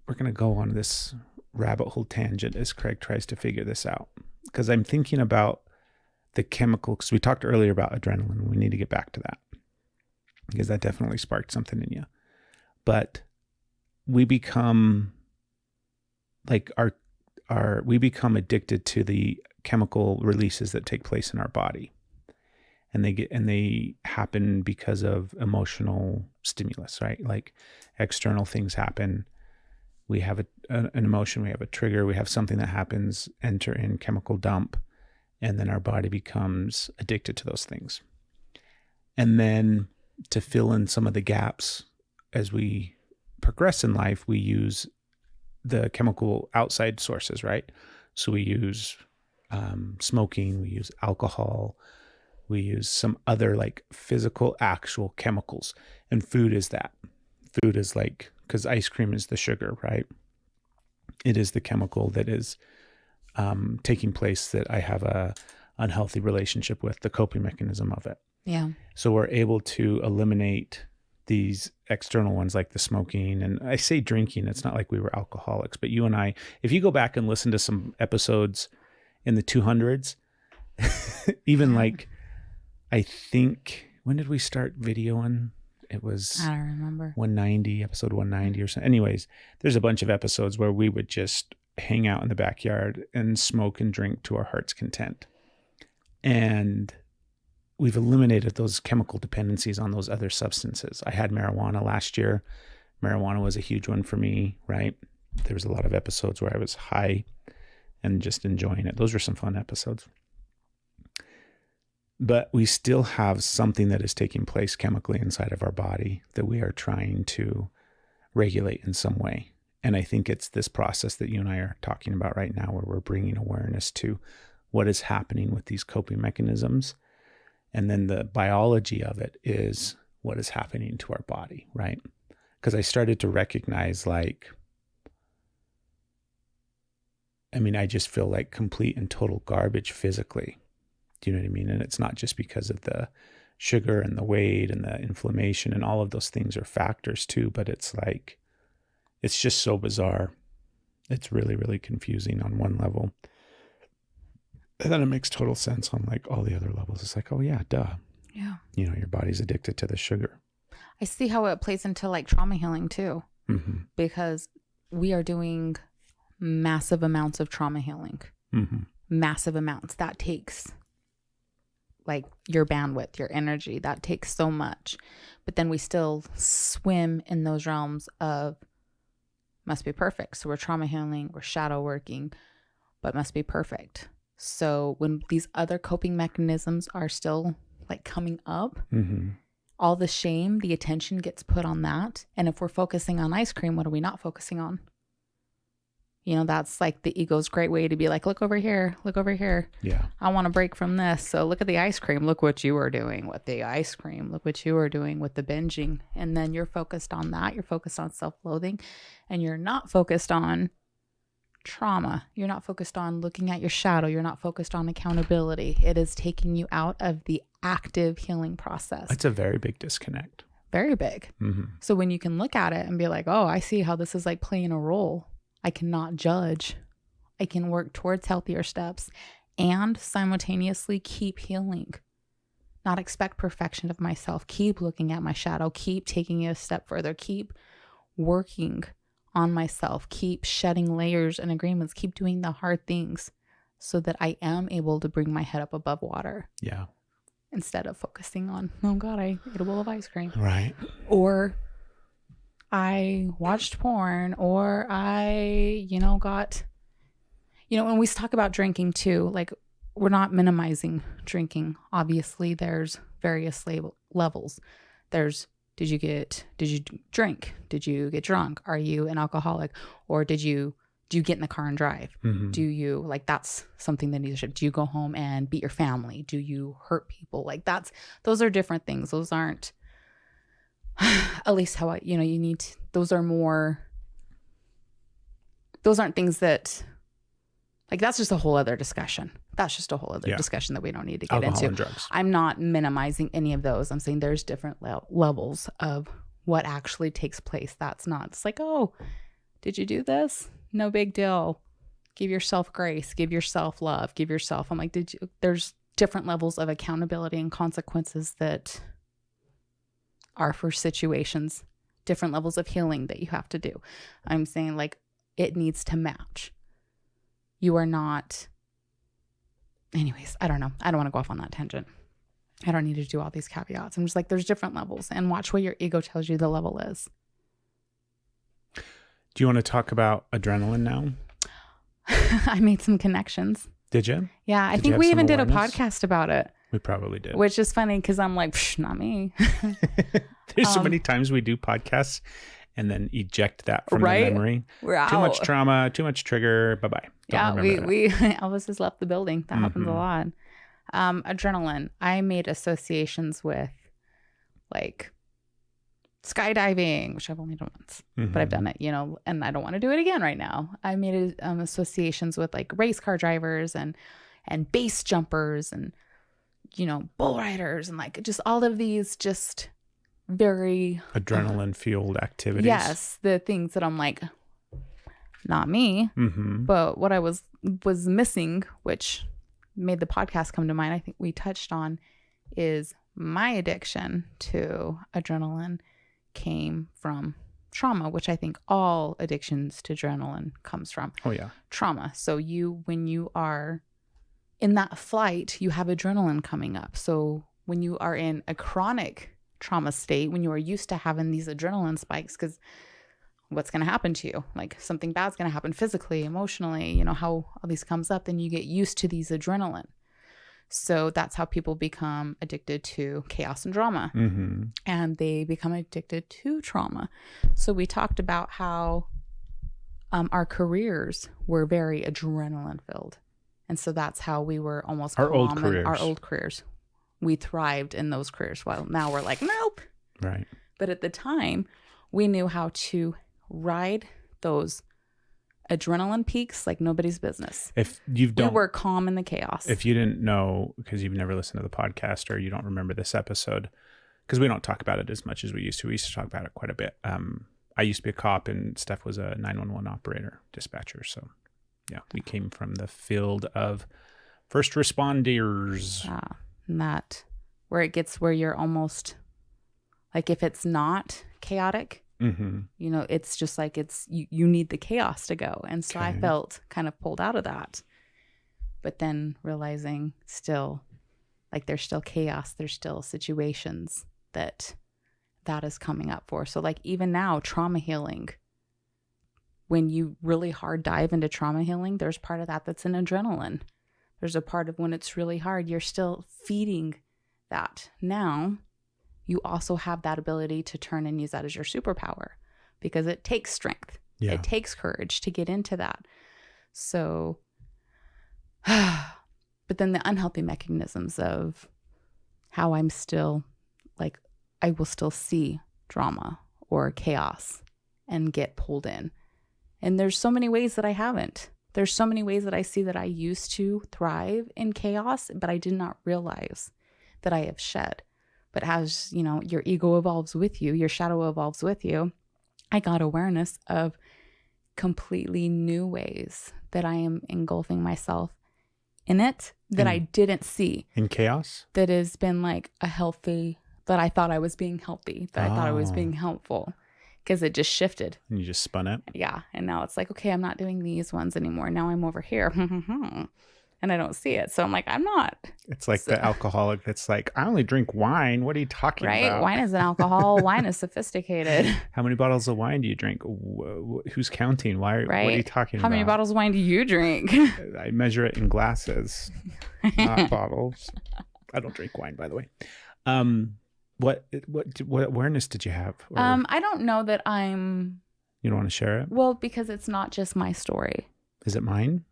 [SPEAKER 2] we're going to go on this rabbit hole tangent as Craig tries to figure this out, because I'm thinking about the chemical, because we talked earlier about adrenaline. We need to get back to that, because that definitely sparked something in you. But we become like we become addicted to the chemical releases that take place in our body, and they happen because of emotional stimulus, right? Like external things happen. We have an emotion, we have a trigger, we have something that happens, enter in chemical dump, and then our body becomes addicted to those things. And then to fill in some of the gaps as we progress in life, we use the chemical outside sources, right? So we use smoking, we use alcohol, we use some other like physical, actual chemicals. And food is food is like, because ice cream is the sugar, right? It is the chemical that is taking place that I have a unhealthy relationship with, the coping mechanism of it.
[SPEAKER 3] Yeah.
[SPEAKER 2] So we're able to eliminate these external ones like the smoking. And I say drinking, it's not like we were alcoholics, but you and I, if you go back and listen to some episodes in the 200s, even like, I think, when did we start videoing? It was,
[SPEAKER 3] I don't remember,
[SPEAKER 2] 190, episode 190 or something. Anyways, there's a bunch of episodes where we would just hang out in the backyard and smoke and drink to our heart's content. And we've eliminated those chemical dependencies on those other substances. I had marijuana last year. Marijuana was a huge one for me, right? There was a lot of episodes where I was high and just enjoying it. Those were some fun episodes. But we still have something that is taking place chemically inside of our body that we are trying to regulate in some way. And I think it's this process that you and I are talking about right now, where we're bringing awareness to what is happening with these coping mechanisms. And then the biology of it is what is happening to our body, right? Because I started to recognize, like, I just feel like complete and total garbage physically. Do you know what I mean? And it's not just because of the sugar and the weight and the inflammation, and all of those things are factors too, but it's like, it's just so bizarre. It's really, really confusing on one level. And then it makes total sense on like all the other levels. It's like, oh yeah, duh.
[SPEAKER 3] Yeah.
[SPEAKER 2] Your body's addicted to the sugar.
[SPEAKER 3] I see how it plays into like trauma healing too, because we are doing massive amounts of trauma healing, massive amounts. That takes like your bandwidth, your energy, that takes so much. But then we still swim in those realms of must be perfect. So we're trauma healing, we're shadow working, but must be perfect. So when these other coping mechanisms are still like coming up, all the shame, the attention gets put on that. And if we're focusing on ice cream, what are we not focusing on? That's like the ego's great way to be like, look over here, look over here.
[SPEAKER 2] Yeah.
[SPEAKER 3] I want to break from this. So look at the ice cream. Look what you are doing with the ice cream. Look what you are doing with the binging. And then you're focused on that. You're focused on self-loathing, and you're not focused on trauma. You're not focused on looking at your shadow. You're not focused on accountability. It is taking you out of the active healing process.
[SPEAKER 2] It's a very big disconnect.
[SPEAKER 3] Very big. So when you can look at it and be like, oh, I see how this is like playing a role. I cannot judge. I can work towards healthier steps and simultaneously keep healing. Not expect perfection of myself. Keep looking at my shadow. Keep taking it a step further. Keep working on myself. Keep shedding layers and agreements. Keep doing the hard things so that I am able to bring my head up above water. Yeah. Instead of focusing on, oh God, I ate a bowl of ice cream. Right. Or I watched porn, or I, got, when we talk about drinking too, like we're not minimizing drinking. Obviously there's various levels. There's, did you drink? Did you get drunk? Are you an alcoholic? Or do you get in the car and drive? Do you, like, that's something that needs to, do you go home and beat your family? Do you hurt people? Like those are different things. Those aren't, at least how you need to, those aren't things that, like, that's just a whole other discussion. That's just a whole other discussion that we don't need to get
[SPEAKER 2] Alcohol
[SPEAKER 3] into.
[SPEAKER 2] And drugs.
[SPEAKER 3] I'm not minimizing any of those. I'm saying there's different levels of what actually takes place. That's not, it's like, oh, did you do this? No big deal. Give yourself grace, give yourself love, give yourself. I'm like, there's different levels of accountability and consequences that are for situations, different levels of healing that you have to do. I'm saying, like, it needs to match. You are not, anyways, I don't know. I don't want to go off on that tangent. I don't need to do all these caveats. I'm just like, there's different levels, and watch what your ego tells you the level is.
[SPEAKER 2] Do you want to talk about adrenaline now?
[SPEAKER 3] I made some connections.
[SPEAKER 2] Did you?
[SPEAKER 3] Yeah, I think we even did a podcast about it.
[SPEAKER 2] We probably did.
[SPEAKER 3] Which is funny because I'm like, not me.
[SPEAKER 2] There's so many times we do podcasts and then eject that from the memory.
[SPEAKER 3] We're out.
[SPEAKER 2] Too much trauma, too much trigger. Bye-bye.
[SPEAKER 3] We Elvis has left the building. That happens a lot. Adrenaline. I made associations with, like, skydiving, which I've only done once, but I've done it, you know, and I don't want to do it again right now. I made associations with like race car drivers and base jumpers and, you know, bull riders and like just all of these just very
[SPEAKER 2] adrenaline fueled activities.
[SPEAKER 3] Yes. The things that I'm like, not me, but what I was missing, which made the podcast come to mind, I think we touched on, is my addiction to adrenaline came from trauma, which I think all addictions to adrenaline comes from.
[SPEAKER 2] Oh yeah.
[SPEAKER 3] Trauma. So when you are in that flight, you have adrenaline coming up. So when you are in a chronic trauma state, when you are used to having these adrenaline spikes, because what's going to happen to you? Like something bad's going to happen physically, emotionally, you know, how all these comes up, then you get used to these adrenaline. So that's how people become addicted to chaos and drama. And they become addicted to trauma. So we talked about how our careers were very adrenaline filled. And so that's how we were almost
[SPEAKER 2] our old careers.
[SPEAKER 3] We thrived in those careers. Well, now we're like, nope.
[SPEAKER 2] Right.
[SPEAKER 3] But at the time, we knew how to ride those adrenaline peaks like nobody's business. We were calm in the chaos.
[SPEAKER 2] If you didn't know, because you've never listened to the podcast or you don't remember this episode, because we don't talk about it as much as we used to. We used to talk about it quite a bit. I used to be a cop and Steph was a 911 operator, dispatcher. So yeah, we came from the field of first responders.
[SPEAKER 3] And that where it gets where you're almost like, if it's not chaotic, you know, it's just like you need the chaos to go. And so I felt kind of pulled out of that, but then realizing still like there's still chaos, there's still situations that is coming up for. So like even now, trauma healing, when you really hard dive into trauma healing, there's part of that that's an adrenaline. There's a part of when it's really hard, you're still feeding that. Now you also have that ability to turn and use that as your superpower, because it takes strength. Yeah. It takes courage to get into that. So, but then the unhealthy mechanisms of how I'm still like, I will still see drama or chaos and get pulled in. And there's so many ways that I haven't. There's so many ways that I see that I used to thrive in chaos, but I did not realize that I have shed. But as, you know, your ego evolves with you, your shadow evolves with you, I got awareness of completely new ways that I am engulfing myself in it that I didn't see.
[SPEAKER 2] In chaos?
[SPEAKER 3] That has been like a healthy, that I thought I was being healthy, that I thought I was being helpful, because it just shifted.
[SPEAKER 2] And you just spun it?
[SPEAKER 3] Yeah. And now it's like, okay, I'm not doing these ones anymore. Now I'm over here. And I don't see it. So I'm like, I'm not.
[SPEAKER 2] It's like the alcoholic that's like, I only drink wine. What are you talking about?
[SPEAKER 3] Right? Wine is an alcohol. Wine is sophisticated.
[SPEAKER 2] How many bottles of wine do you drink? Who's counting? What are you talking about?
[SPEAKER 3] How many bottles of wine do you drink?
[SPEAKER 2] I measure it in glasses, not bottles. I don't drink wine, by the way. What awareness did you have? Or
[SPEAKER 3] I don't know that I'm...
[SPEAKER 2] You don't want to share it?
[SPEAKER 3] Well, because it's not just my story.
[SPEAKER 2] Is it mine?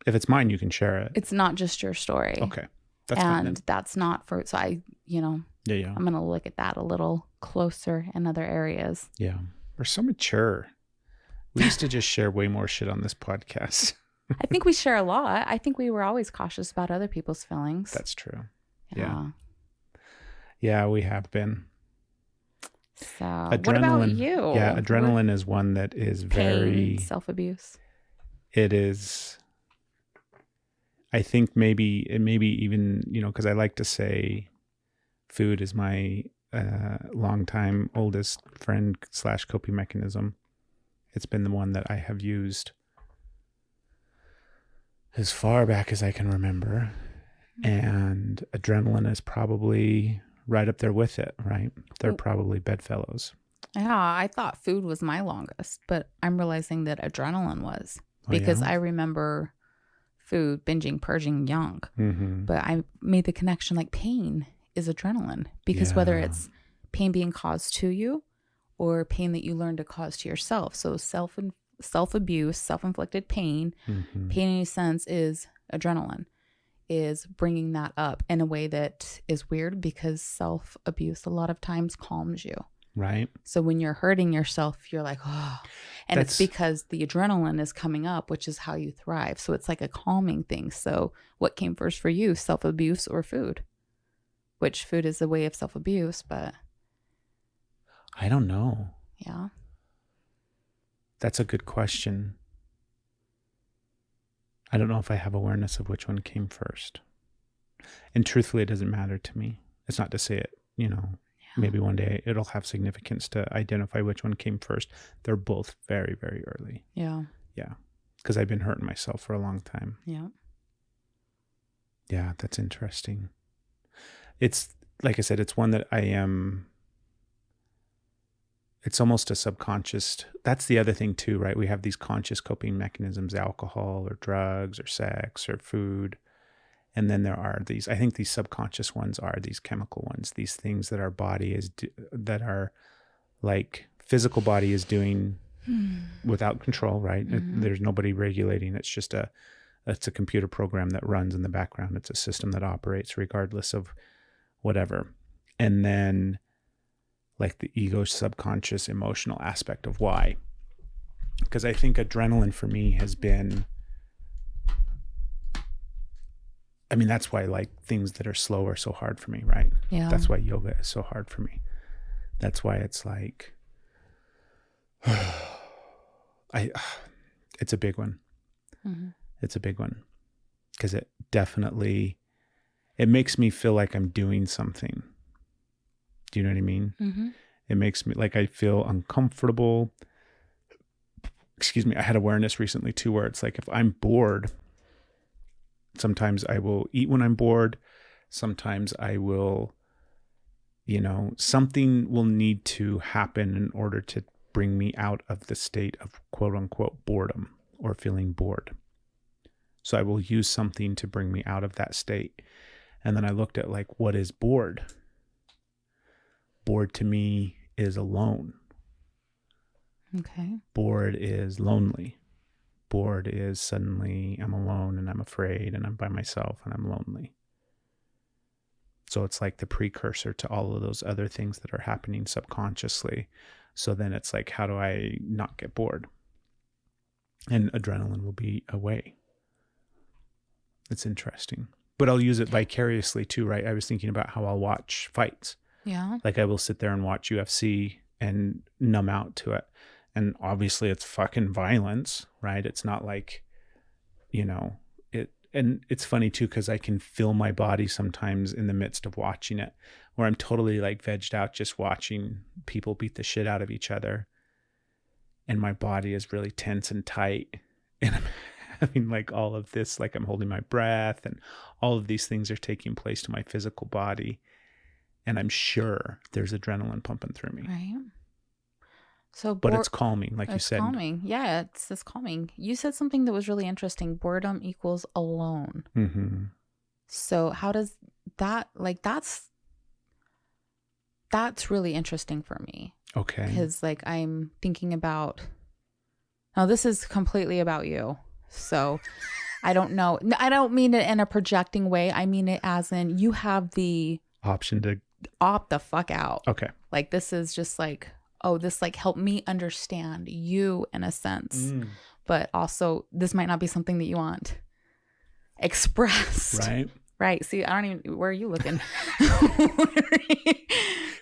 [SPEAKER 2] If it's mine, you can share it.
[SPEAKER 3] It's not just your story.
[SPEAKER 2] Okay. That's fine then.
[SPEAKER 3] And that's not for... So I, you know...
[SPEAKER 2] Yeah.
[SPEAKER 3] I'm going to look at that a little closer in other areas.
[SPEAKER 2] Yeah. We're so mature. We used to just share way more shit on this podcast.
[SPEAKER 3] I think we share a lot. I think we were always cautious about other people's feelings.
[SPEAKER 2] That's true. Yeah. Yeah, we have been.
[SPEAKER 3] So, what about you?
[SPEAKER 2] Yeah, adrenaline is one that is very...
[SPEAKER 3] self-abuse.
[SPEAKER 2] It is... I think maybe even, you know, because I like to say food is my longtime oldest friend / coping mechanism. It's been the one that I have used as far back as I can remember. And adrenaline is probably right up there with it, right? They're probably bedfellows.
[SPEAKER 3] Yeah, I thought food was my longest, but I'm realizing that adrenaline was. Because I remember food, binging, purging young. But I made the connection like pain is adrenaline. Because whether it's pain being caused to you or pain that you learn to cause to yourself. So self-abuse, self-inflicted pain, pain in a sense is adrenaline, is bringing that up in a way that is weird because self-abuse a lot of times calms you.
[SPEAKER 2] Right.
[SPEAKER 3] So when you're hurting yourself, you're like, oh, and it's because the adrenaline is coming up, which is how you thrive. So it's like a calming thing. So what came first for you, self-abuse or food? Which food is a way of self-abuse, but
[SPEAKER 2] I don't know.
[SPEAKER 3] Yeah.
[SPEAKER 2] That's a good question. I don't know if I have awareness of which one came first. And truthfully, it doesn't matter to me. It's not to say it, maybe one day it'll have significance to identify which one came first. They're both very, very early.
[SPEAKER 3] Yeah.
[SPEAKER 2] Yeah. Because I've been hurting myself for a long time.
[SPEAKER 3] Yeah.
[SPEAKER 2] Yeah, that's interesting. It's, like I said, it's one that it's almost a subconscious. That's the other thing too, right? We have these conscious coping mechanisms, alcohol or drugs or sex or food. And then there are these, I think these subconscious ones are these chemical ones, these things that our body that our like physical body is doing without control, right? There's nobody regulating. It's just it's a computer program that runs in the background. It's a system that operates regardless of whatever. And then like the ego subconscious emotional aspect of why. Because I think adrenaline for me has been, that's why like things that are slow are so hard for me, right?
[SPEAKER 3] Yeah.
[SPEAKER 2] That's why yoga is so hard for me. That's why it's like, it's a big one. Mm-hmm. It's a big one because it makes me feel like I'm doing something. Do you know what I mean? Mm-hmm. It makes me like I feel uncomfortable. Excuse me. I had awareness recently too, where it's like if I'm bored, sometimes I will eat when I'm bored. Sometimes I will, something will need to happen in order to bring me out of the state of quote unquote boredom or feeling bored. So I will use something to bring me out of that state. And then I looked at like, what is bored? Bored to me is alone.
[SPEAKER 3] Okay.
[SPEAKER 2] Bored is lonely. Bored is suddenly I'm alone and I'm afraid and I'm by myself and I'm lonely. So it's like the precursor to all of those other things that are happening subconsciously. So then it's like, how do I not get bored? And adrenaline will be a way. It's interesting. But I'll use it vicariously too, right? I was thinking about how I'll watch fights.
[SPEAKER 3] Yeah.
[SPEAKER 2] Like I will sit there and watch UFC and numb out to it. And obviously it's fucking violence, right? It's not like, it. And it's funny too, because I can feel my body sometimes in the midst of watching it, where I'm totally like vegged out just watching people beat the shit out of each other. And my body is really tense and tight. And I'm having like all of this, like I'm holding my breath and all of these things are taking place to my physical body. And I'm sure there's adrenaline pumping through me.
[SPEAKER 3] Right. So,
[SPEAKER 2] but it's calming, like you said.
[SPEAKER 3] It's calming. Yeah, it's calming. You said something that was really interesting. Boredom equals alone. Mm-hmm. So how does that, like, that's really interesting for me.
[SPEAKER 2] Okay.
[SPEAKER 3] Because like I'm thinking about, now this is completely about you. So I don't know. I don't mean it in a projecting way. I mean it as in you have the
[SPEAKER 2] option to
[SPEAKER 3] opt the fuck out.
[SPEAKER 2] Okay.
[SPEAKER 3] Like this is just like, oh, this like helped me understand you in a sense. But also this might not be something that you want expressed.
[SPEAKER 2] Right.
[SPEAKER 3] Right. See, I don't even, where are you looking?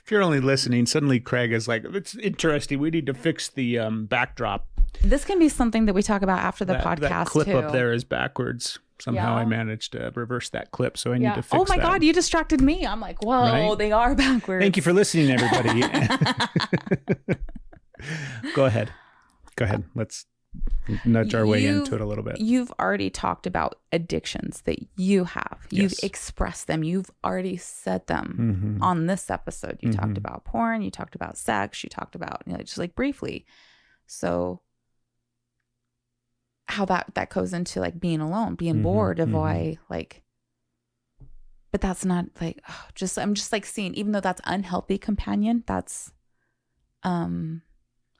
[SPEAKER 2] If you're only listening, suddenly Craig is like, it's interesting. We need to fix the backdrop.
[SPEAKER 3] This can be something that we talk about after the podcast. That
[SPEAKER 2] clip
[SPEAKER 3] too.
[SPEAKER 2] Up there is backwards. Somehow I managed to reverse that clip, so I need to fix that.
[SPEAKER 3] Oh my God, you distracted me. I'm like, whoa, right? They are backwards.
[SPEAKER 2] Thank you for listening, everybody. Go ahead. Let's nudge our way into it a little bit.
[SPEAKER 3] You've already talked about addictions that you have. You've expressed them. You've already said them on this episode. You talked about porn. You talked about sex. You talked about, just like briefly. So how that goes into like being alone, being bored of why, like, but that's not like, I'm just like seeing, even though that's unhealthy companion, that's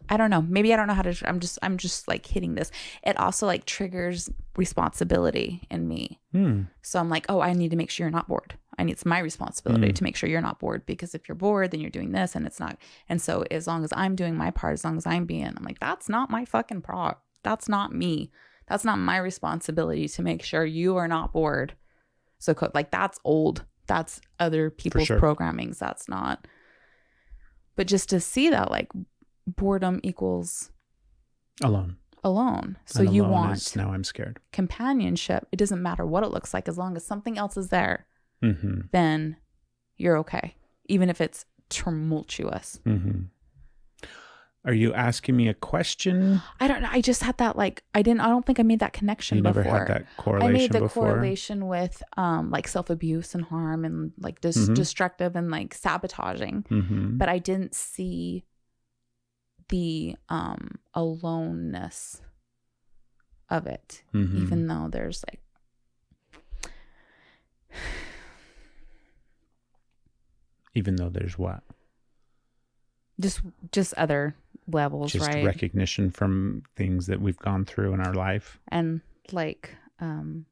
[SPEAKER 3] I don't know. Maybe I don't know how to, I'm just like hitting this. It also like triggers responsibility in me. So I'm like, oh, I need to make sure you're not bored. It's my responsibility to make sure you're not bored, because if you're bored, then you're doing this and it's not. And so as long as I'm doing my part, as long as I'm like, that's not my fucking that's not me. That's not my responsibility to make sure you are not bored. So like that's old. That's other people's programmings. That's not. But just to see that like boredom equals
[SPEAKER 2] alone.
[SPEAKER 3] So and you want
[SPEAKER 2] now I'm scared.
[SPEAKER 3] Companionship. It doesn't matter what it looks like, as long as something else is there, then you're okay. Even if it's tumultuous.
[SPEAKER 2] Are you asking me a question?
[SPEAKER 3] I don't know. I just had that like, I don't think I made that connection before. You never had that correlation before? I made the correlation with like self-abuse and harm and like destructive and like sabotaging. But I didn't see the aloneness of it, even though there's like
[SPEAKER 2] even though there's what?
[SPEAKER 3] Just other levels,
[SPEAKER 2] just
[SPEAKER 3] right?
[SPEAKER 2] Recognition from things that we've gone through in our life.
[SPEAKER 3] And like and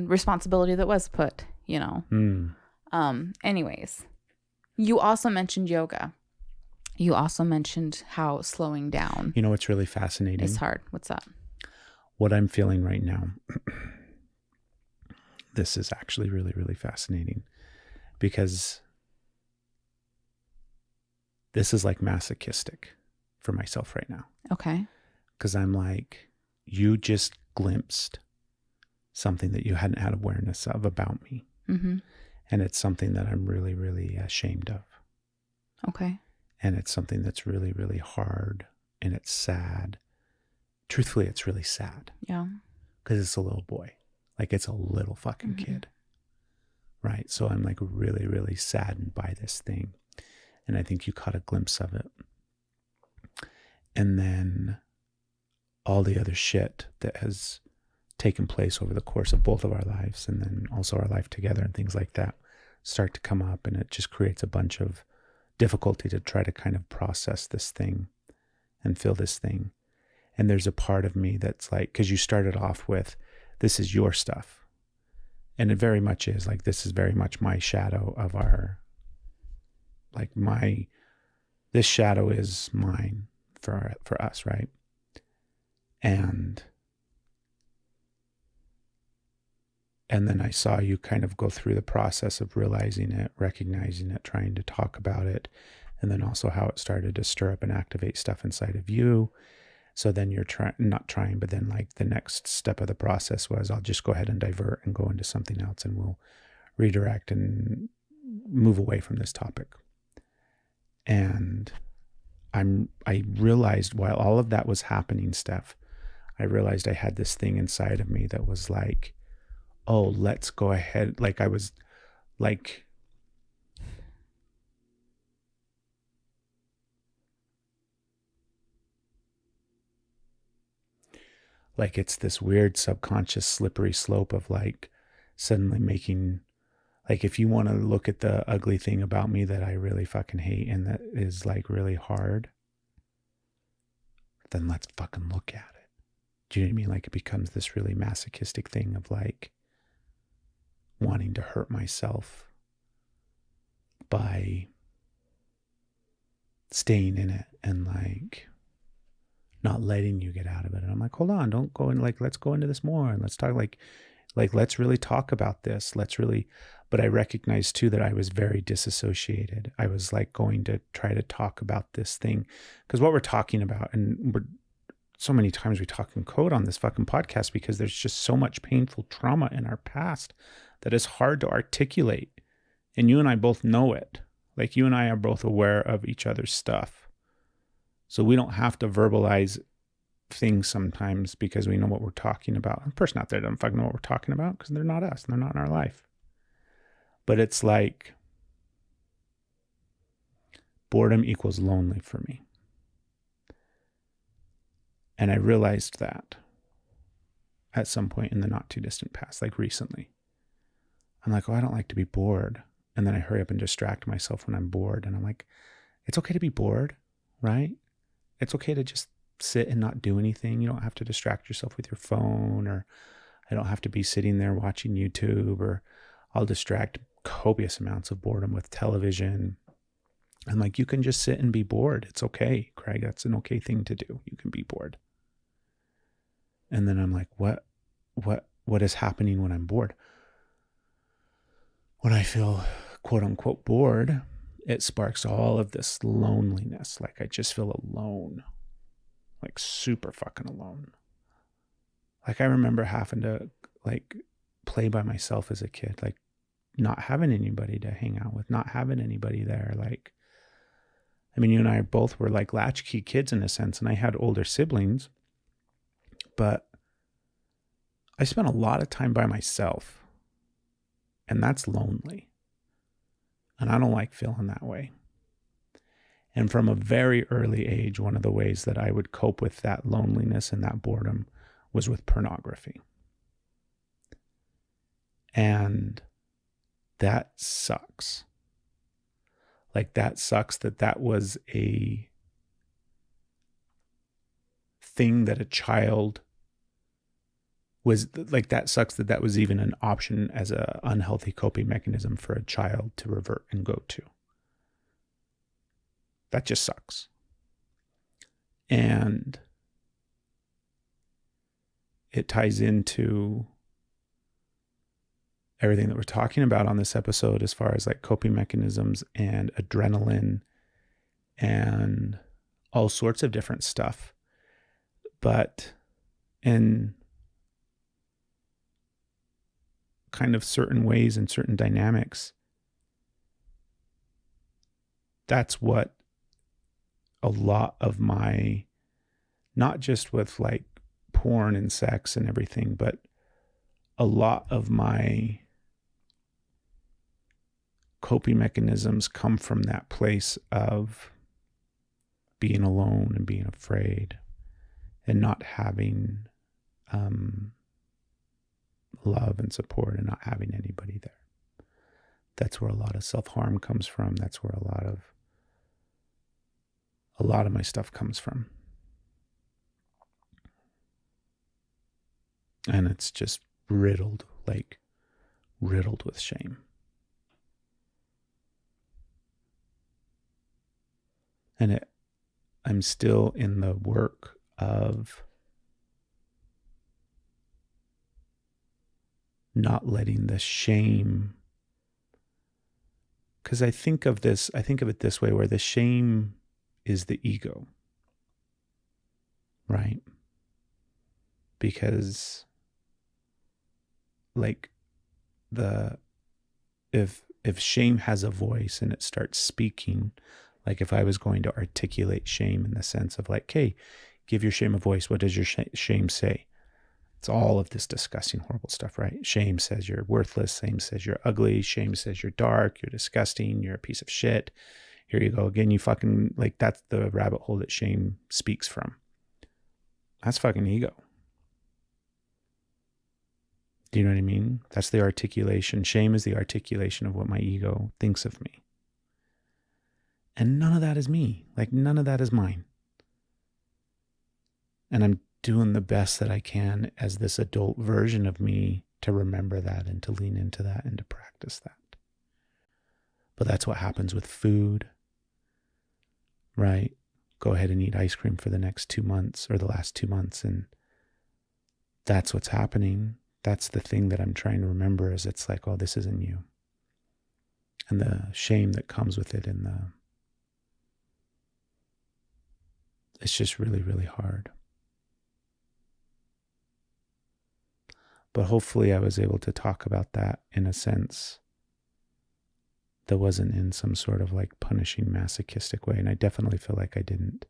[SPEAKER 3] responsibility that was put, you know. Anyways, you also mentioned yoga. You also mentioned how slowing down.
[SPEAKER 2] You know what's really fascinating?
[SPEAKER 3] It's hard. What's that?
[SPEAKER 2] What I'm feeling right now. This is actually really, really fascinating, because this is like masochistic for myself right now.
[SPEAKER 3] Okay.
[SPEAKER 2] Because I'm like, you just glimpsed something that you hadn't had awareness of about me. And it's something that I'm really, really ashamed of.
[SPEAKER 3] Okay.
[SPEAKER 2] And it's something that's really, really hard, and it's sad. Truthfully, it's really sad.
[SPEAKER 3] Yeah.
[SPEAKER 2] Because it's a little boy. Like, it's a little fucking kid. Right? So I'm like really, really saddened by this thing. And I think you caught a glimpse of it. And then all the other shit that has taken place over the course of both of our lives, and then also our life together and things like that, start to come up, and it just creates a bunch of difficulty to try to kind of process this thing and feel this thing. And there's a part of me that's like, because you started off with, this is your stuff. And it very much is like, this is very much my shadow of our, like this shadow is mine for us, right? And then I saw you kind of go through the process of realizing it, recognizing it, trying to talk about it, and then also how it started to stir up and activate stuff inside of you. So then you're not trying, but then like the next step of the process was, I'll just go ahead and divert and go into something else, and we'll redirect and move away from this topic. And I realized while all of that was happening, Steph, I realized I had this thing inside of me that was like, oh, let's go ahead. Like I was like, it's this weird subconscious slippery slope of like suddenly making, like, if you want to look at the ugly thing about me that I really fucking hate and that is like really hard, then let's fucking look at it. Do you know what I mean? Like, it becomes this really masochistic thing of like wanting to hurt myself by staying in it and like not letting you get out of it. And I'm like, hold on, don't go in, like, let's go into this more and let's talk, like let's really talk about this. But I recognized too that I was very disassociated. I was like going to try to talk about this thing, because what we're talking about, and so many times we talk in code on this fucking podcast, because there's just so much painful trauma in our past that is hard to articulate. And you and I both know it. Like, you and I are both aware of each other's stuff. So we don't have to verbalize things sometimes because we know what we're talking about. The person out there doesn't fucking know what we're talking about because they're not us. They're not in our life. But it's like boredom equals lonely for me. And I realized that at some point in the not too distant past, like recently. I'm like, oh, I don't like to be bored. And then I hurry up and distract myself when I'm bored. And I'm like, it's okay to be bored. right? It's okay to just sit and not do anything. You don't have to distract yourself with your phone, or I don't have to be sitting there watching YouTube, or I'll distract copious amounts of boredom with television. And like, you can just sit and be bored. It's okay, Craig. That's an okay thing to do. You can be bored. And then I'm like, what is happening when I'm bored? When I feel quote unquote bored, it sparks all of this loneliness. Like, I just feel alone, like super fucking alone. Like, I remember having to like play by myself as a kid, like not having anybody to hang out with, not having anybody there. Like, I mean, you and I both were like latchkey kids in a sense, and I had older siblings, but I spent a lot of time by myself, and that's lonely. And I don't like feeling that way. And from a very early age, one of the ways that I would cope with that loneliness and that boredom was with pornography. And that sucks. Like, that sucks that was a thing that a child was like, that sucks that was even an option as a unhealthy coping mechanism for a child to revert and go to. That just sucks. And it ties into everything that we're talking about on this episode, as far as like coping mechanisms and adrenaline and all sorts of different stuff. But in kind of certain ways and certain dynamics, that's what a lot of my, not just with like porn and sex and everything, but a lot of my coping mechanisms come from that place of being alone and being afraid and not having love and support and not having anybody there. That's where a lot of self-harm comes from. That's where a lot of my stuff comes from. And it's just riddled with shame. And I'm still in the work of not letting the shame, because I think of it this way, where the shame is the ego, right? Because like if shame has a voice and it starts speaking, like if I was going to articulate shame in the sense of like, hey, give your shame a voice. What does your shame say? It's all of this disgusting, horrible stuff, right? Shame says you're worthless. Shame says you're ugly. Shame says you're dark. You're disgusting. You're a piece of shit. Here you go again. You fucking, like, that's the rabbit hole that shame speaks from. That's fucking ego. Do you know what I mean? That's the articulation. Shame is the articulation of what my ego thinks of me. And none of that is me. Like, none of that is mine. And I'm doing the best that I can as this adult version of me to remember that and to lean into that and to practice that. But that's what happens with food, right? Go ahead and eat ice cream for the next 2 months or the last 2 months. And that's what's happening. That's the thing that I'm trying to remember, is it's like, oh, this isn't you. And the shame that comes with it, and it's just really, really hard. But hopefully I was able to talk about that in a sense that wasn't in some sort of like punishing, masochistic way. And I definitely feel like I didn't,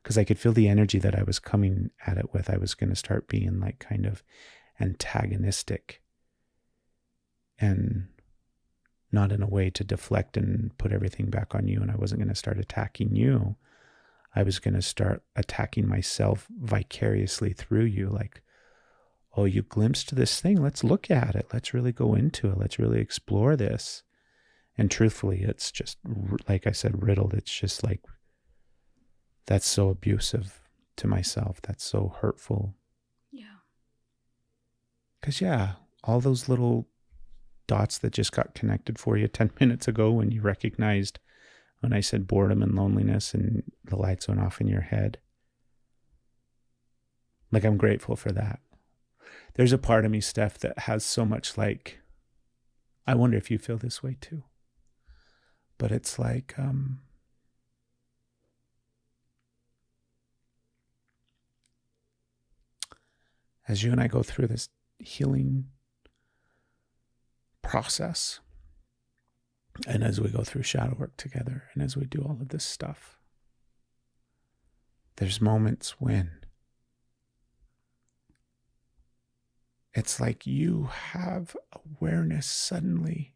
[SPEAKER 2] because I could feel the energy that I was coming at it with. I was going to start being like kind of antagonistic, and not in a way to deflect and put everything back on you. And I wasn't going to start attacking you. I was going to start attacking myself vicariously through you. Like, oh, you glimpsed this thing. Let's look at it. Let's really go into it. Let's really explore this. And truthfully, it's just, like I said, riddled. It's just like That's so abusive to myself. That's so hurtful.
[SPEAKER 3] Yeah.
[SPEAKER 2] Because, all those little dots that just got connected for you 10 minutes ago when you recognized when I said boredom and loneliness and the lights went off in your head. Like, I'm grateful for that. There's a part of me, Steph, that has so much like, I wonder if you feel this way too. But it's like, as you and I go through this healing process, and as we go through shadow work together, and as we do all of this stuff, there's moments when it's like you have awareness suddenly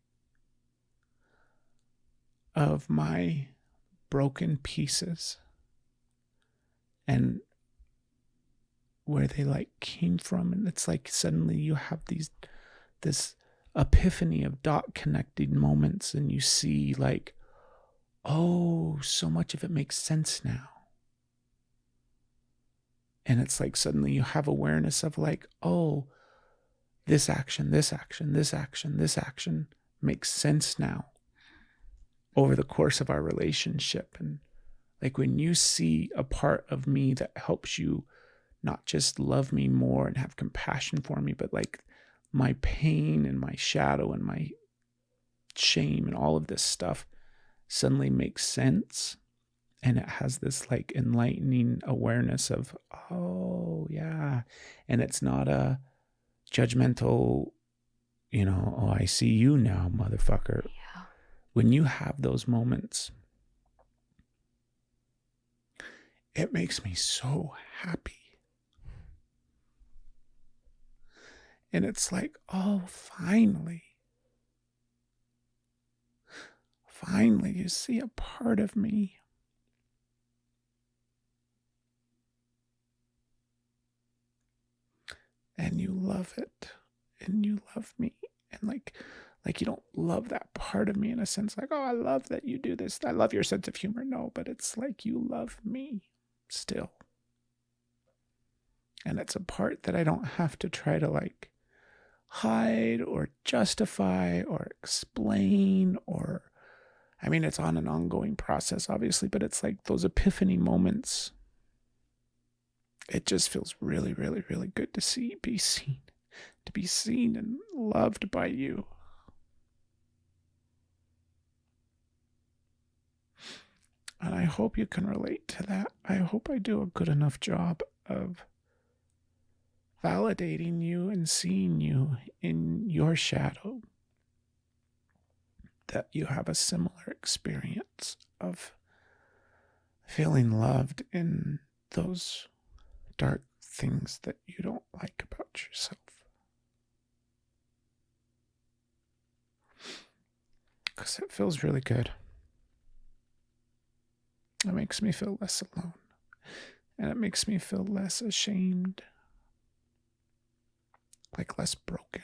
[SPEAKER 2] of my broken pieces and where they like came from. And it's like suddenly you have this epiphany of dot connecting moments, and you see like, oh, so much of it makes sense now. And it's like suddenly you have awareness of like, oh, this action makes sense now over the course of our relationship. And like when you see a part of me that helps you not just love me more and have compassion for me, but like my pain and my shadow and my shame and all of this stuff suddenly makes sense. And it has this like enlightening awareness of, oh yeah. And it's not a judgmental, oh, I see you now, motherfucker.
[SPEAKER 3] Yeah.
[SPEAKER 2] When you have those moments, it makes me so happy. And it's like, oh, finally you see a part of me. And you love it, and you love me, and like you don't love that part of me in a sense like, oh, I love that you do this, I love your sense of humor. No, but it's like you love me still. And it's a part that I don't have to try to like hide or justify or explain, or I mean, it's on an ongoing process, obviously, but it's like those epiphany moments. It just feels really, really, really good to be seen and loved by you. And I hope you can relate to that. I hope I do a good enough job of validating you and seeing you in your shadow, that you have a similar experience of feeling loved in those dark things that you don't like about yourself. Because it feels really good. It makes me feel less alone. And it makes me feel less ashamed. Like less broken.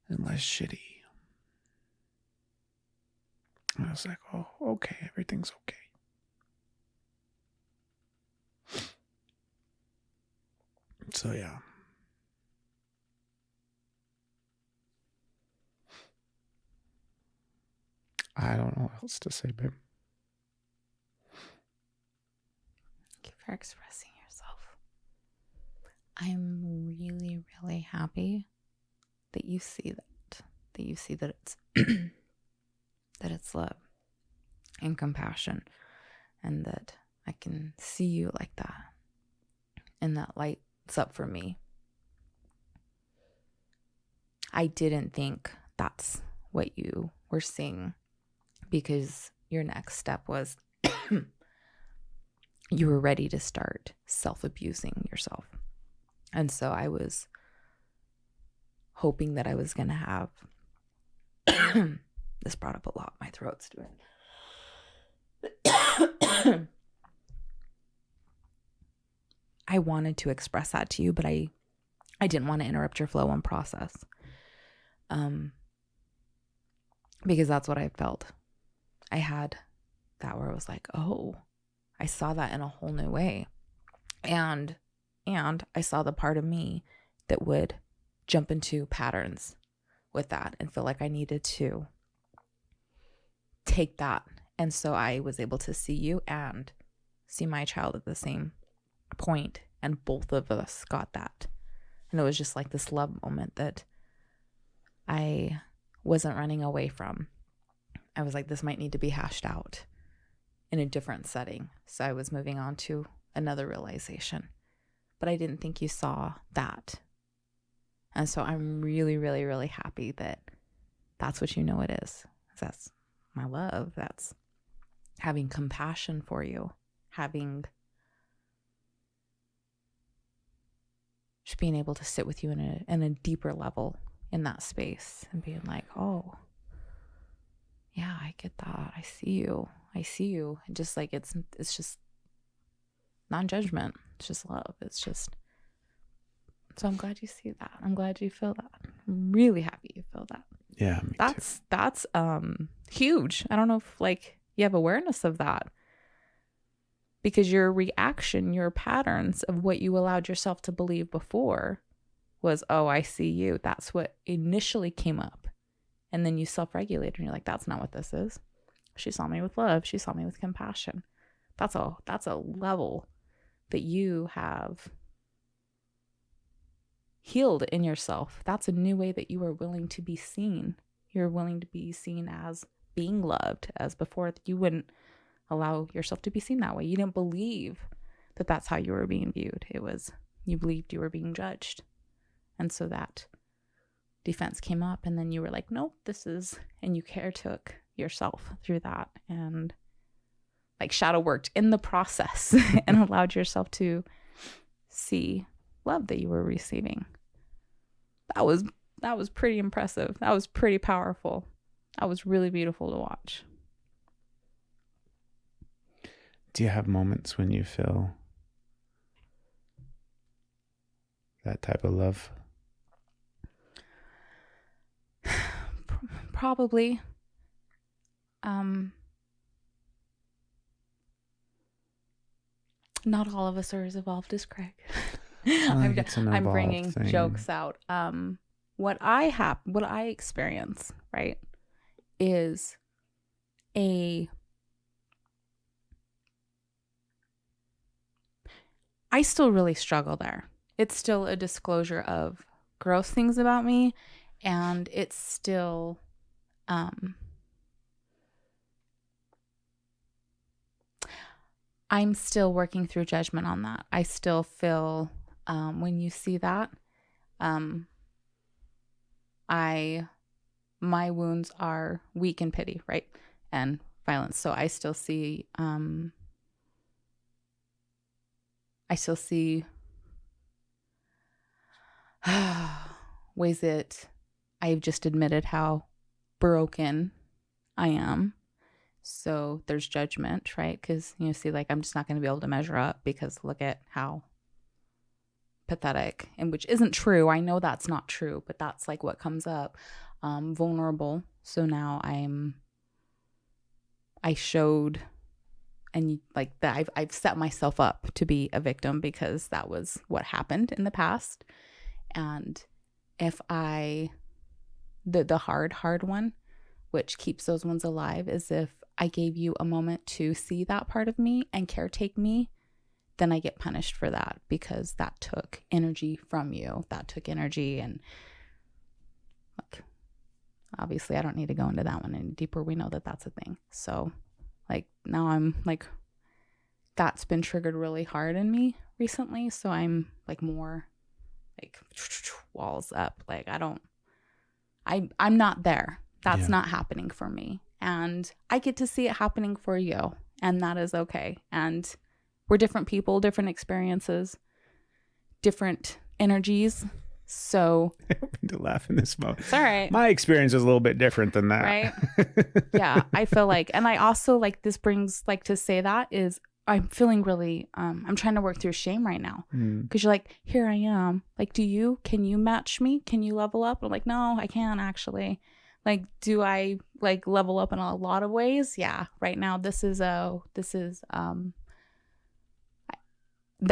[SPEAKER 2] And less shitty. And I was like, oh, okay, everything's okay. So yeah. I don't know what else to say, babe.
[SPEAKER 3] Thank you for expressing yourself. I'm really, really happy that you see that it's that it's love and compassion, and that I can see you like that, and that lights up for me. I didn't think that's what you were seeing, because your next step was you were ready to start self-abusing yourself. And so I was hoping that I was going to have this brought up a lot. My throat's doing. I wanted to express that to you, but I didn't want to interrupt your flow and process. Because that's what I felt. I had that where I was like, oh, I saw that in a whole new way. And I saw the part of me that would jump into patterns with that and feel like I needed to take that. And so I was able to see you and see my child at the same point, and both of us got that. And it was just like this love moment that I wasn't running away from. I was like, this might need to be hashed out in a different setting. So I was moving on to another realization. But I didn't think you saw that. And so I'm really, really, really happy that that's what you know it is. That's my love. That's having compassion for you, having just being able to sit with you in a deeper level in that space and being like, oh, yeah, I get that. I see you. And just like, it's just non-judgment. It's just love. It's just, so I'm glad you see that. I'm glad you feel that. I'm really happy you feel that.
[SPEAKER 2] Yeah, me too.
[SPEAKER 3] That's huge. I don't know if like you have awareness of that, because your reaction, your patterns of what you allowed yourself to believe before was, oh, I see you. That's what initially came up. And then you self-regulate and you're like, that's not what this is. She saw me with love. She saw me with compassion. That's a level that you have healed in yourself. That's a new way that you are willing to be seen. You're willing to be seen as being loved, as before you wouldn't allow yourself to be seen that way. You didn't believe that that's how you were being viewed. It was, you believed you were being judged. And so that defense came up, and then you were like, nope, this is, and you caretook yourself through that and like shadow worked in the process and allowed yourself to see love that you were receiving. That was pretty impressive. That was pretty powerful. That was really beautiful to watch.
[SPEAKER 2] Do you have moments when you feel that type of love?
[SPEAKER 3] Probably. Not all of us are as evolved as Craig. I'm bringing thing. Jokes out. What I experience, right, is I still really struggle there. It's still a disclosure of gross things about me, and it's still I'm still working through judgment on that. I still feel when you see that, my wounds are weak and pity, right? And violence. So I still see ways that I've just admitted how broken I am. So there's judgment, right? Because you see, like, I'm just not going to be able to measure up because look at how pathetic, and which isn't true. I know that's not true, but that's like what comes up. Vulnerable. So now I showed, and like that I've set myself up to be a victim because that was what happened in the past. And if the hard one, which keeps those ones alive, is if I gave you a moment to see that part of me and caretake me, then I get punished for that because that took energy from you. That took energy, and like, obviously I don't need to go into that one any deeper. We know that that's a thing. So like now I'm like, that's been triggered really hard in me recently. So I'm like more like walls up. Like I'm not there. That's not happening for me. And I get to see it happening for you. And that is okay. And we're different people, different experiences, different energies. So
[SPEAKER 2] I don't mean to laugh in this moment.
[SPEAKER 3] It's all right.
[SPEAKER 2] My experience is a little bit different than that.
[SPEAKER 3] Right? Yeah. I feel like, and I also like, this brings like to say that is I'm feeling really, I'm trying to work through shame right now. Because you're like, here I am. Like, can you match me? Can you level up? I'm like, no, I can't actually. Like, do I like level up in a lot of ways? Yeah. Right now, this is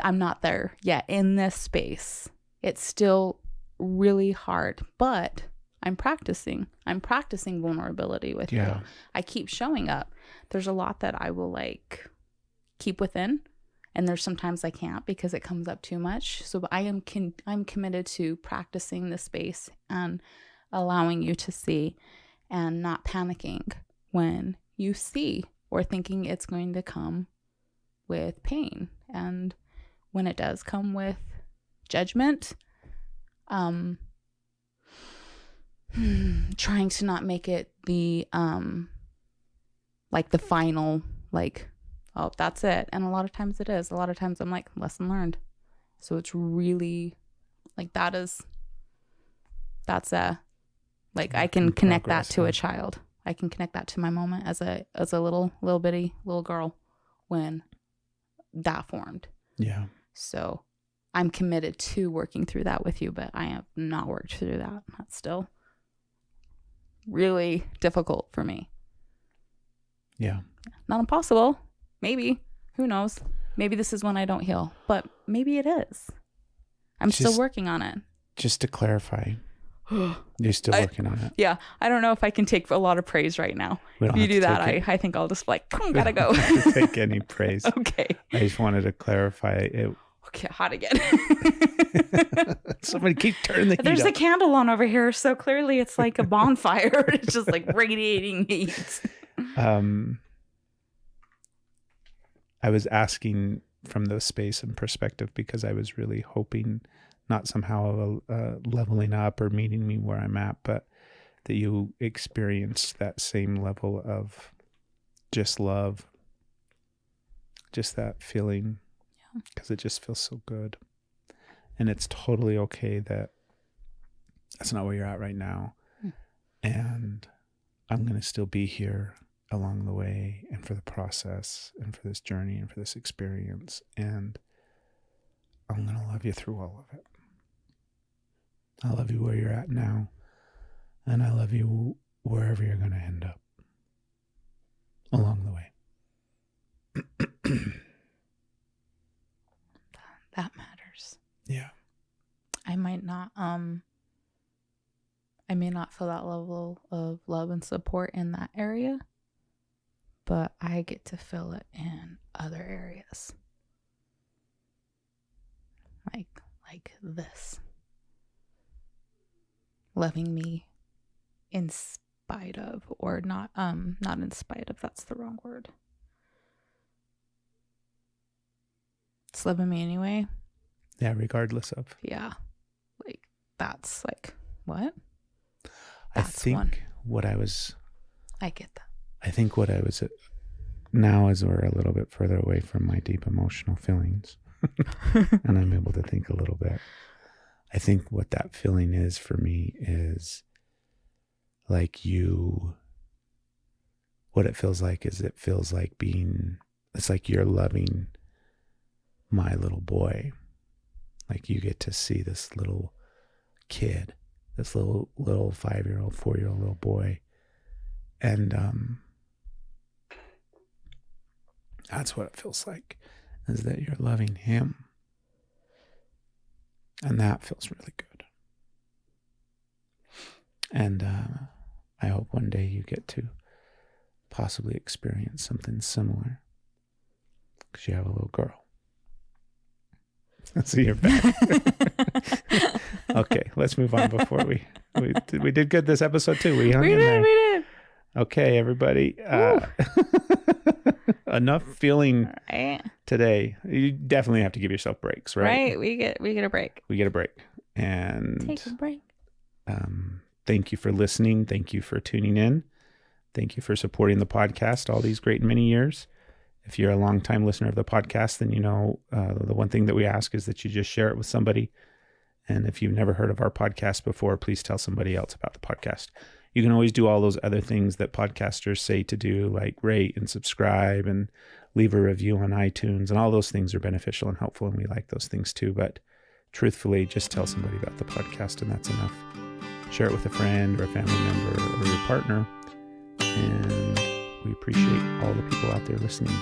[SPEAKER 3] I'm not there yet in this space. It's still really hard, but I'm practicing vulnerability with you. I keep showing up. There's a lot that I will like keep within, and there's sometimes I can't because it comes up too much. So I'm committed to practicing this space and allowing you to see and not panicking when you see or thinking it's going to come with pain. And when it does come with judgment, trying to not make it the like the final, like, oh, that's it. And a lot of times it is. A lot of times I'm like, lesson learned. So it's really like that's like I can connect that to a child. I can connect that to my moment as a little bitty little girl when that formed.
[SPEAKER 2] Yeah.
[SPEAKER 3] So I'm committed to working through that with you, but I have not worked through that. That's still really difficult for me.
[SPEAKER 2] Yeah.
[SPEAKER 3] Not impossible. Maybe. Who knows? Maybe this is when I don't heal, but maybe it is. I'm still working on it.
[SPEAKER 2] Just to clarify, you're still working on it.
[SPEAKER 3] Yeah. I don't know if I can take a lot of praise right now. If you do that, I think I'll just like, gotta go.
[SPEAKER 2] I don't have to take any praise.
[SPEAKER 3] Okay.
[SPEAKER 2] I just wanted to clarify it.
[SPEAKER 3] Okay, hot again.
[SPEAKER 2] Somebody keep turning the heat
[SPEAKER 3] There's
[SPEAKER 2] up.
[SPEAKER 3] a candle on over here, so clearly it's like a bonfire. It's just like radiating heat.
[SPEAKER 2] I was asking from the space and perspective because I was really hoping not somehow leveling up or meeting me where I'm at, but that you experience that same level of just love, just that feeling. Because it just feels so good. And it's totally okay that that's not where you're at right now. And I'm going to still be here along the way and for the process and for this journey and for this experience. And I'm going to love you through all of it. I love you where you're at now. And I love you wherever you're going to end up along the way.
[SPEAKER 3] That matters.
[SPEAKER 2] Yeah.
[SPEAKER 3] I may not feel that level of love and support in that area, but I get to feel it in other areas. Like this. Loving me in spite of, or not in spite of, that's the wrong word. It's loving me anyway.
[SPEAKER 2] Yeah, regardless of.
[SPEAKER 3] Yeah. Like, that's like, what?
[SPEAKER 2] I think what I get that. I think what I was now as we're a little bit further away from my deep emotional feelings and I'm able to think a little bit. I think what that feeling is for me is like what it feels like is it feels like it's like you're loving my little boy. Like you get to see this little kid, this little 5-year-old, 4-year-old little boy. And that's what it feels like, is that you're loving him. And that feels really good. And I hope one day you get to possibly experience something similar because you have a little girl. So you're back. Okay, let's move on before we did good this episode too. We did. Okay, everybody. Enough feeling today. You definitely have to give yourself breaks, right?
[SPEAKER 3] Right. We get a break.
[SPEAKER 2] We get a break. And
[SPEAKER 3] take a break.
[SPEAKER 2] Thank you for listening. Thank you for tuning in. Thank you for supporting the podcast all these great many years. If you're a longtime listener of the podcast, then you know the one thing that we ask is that you just share it with somebody. And if you've never heard of our podcast before, please tell somebody else about the podcast. You can always do all those other things that podcasters say to do, like rate and subscribe and leave a review on iTunes. And all those things are beneficial and helpful, and we like those things too. But truthfully, just tell somebody about the podcast, and that's enough. Share it with a friend or a family member or your partner. And we appreciate all the people out there listening.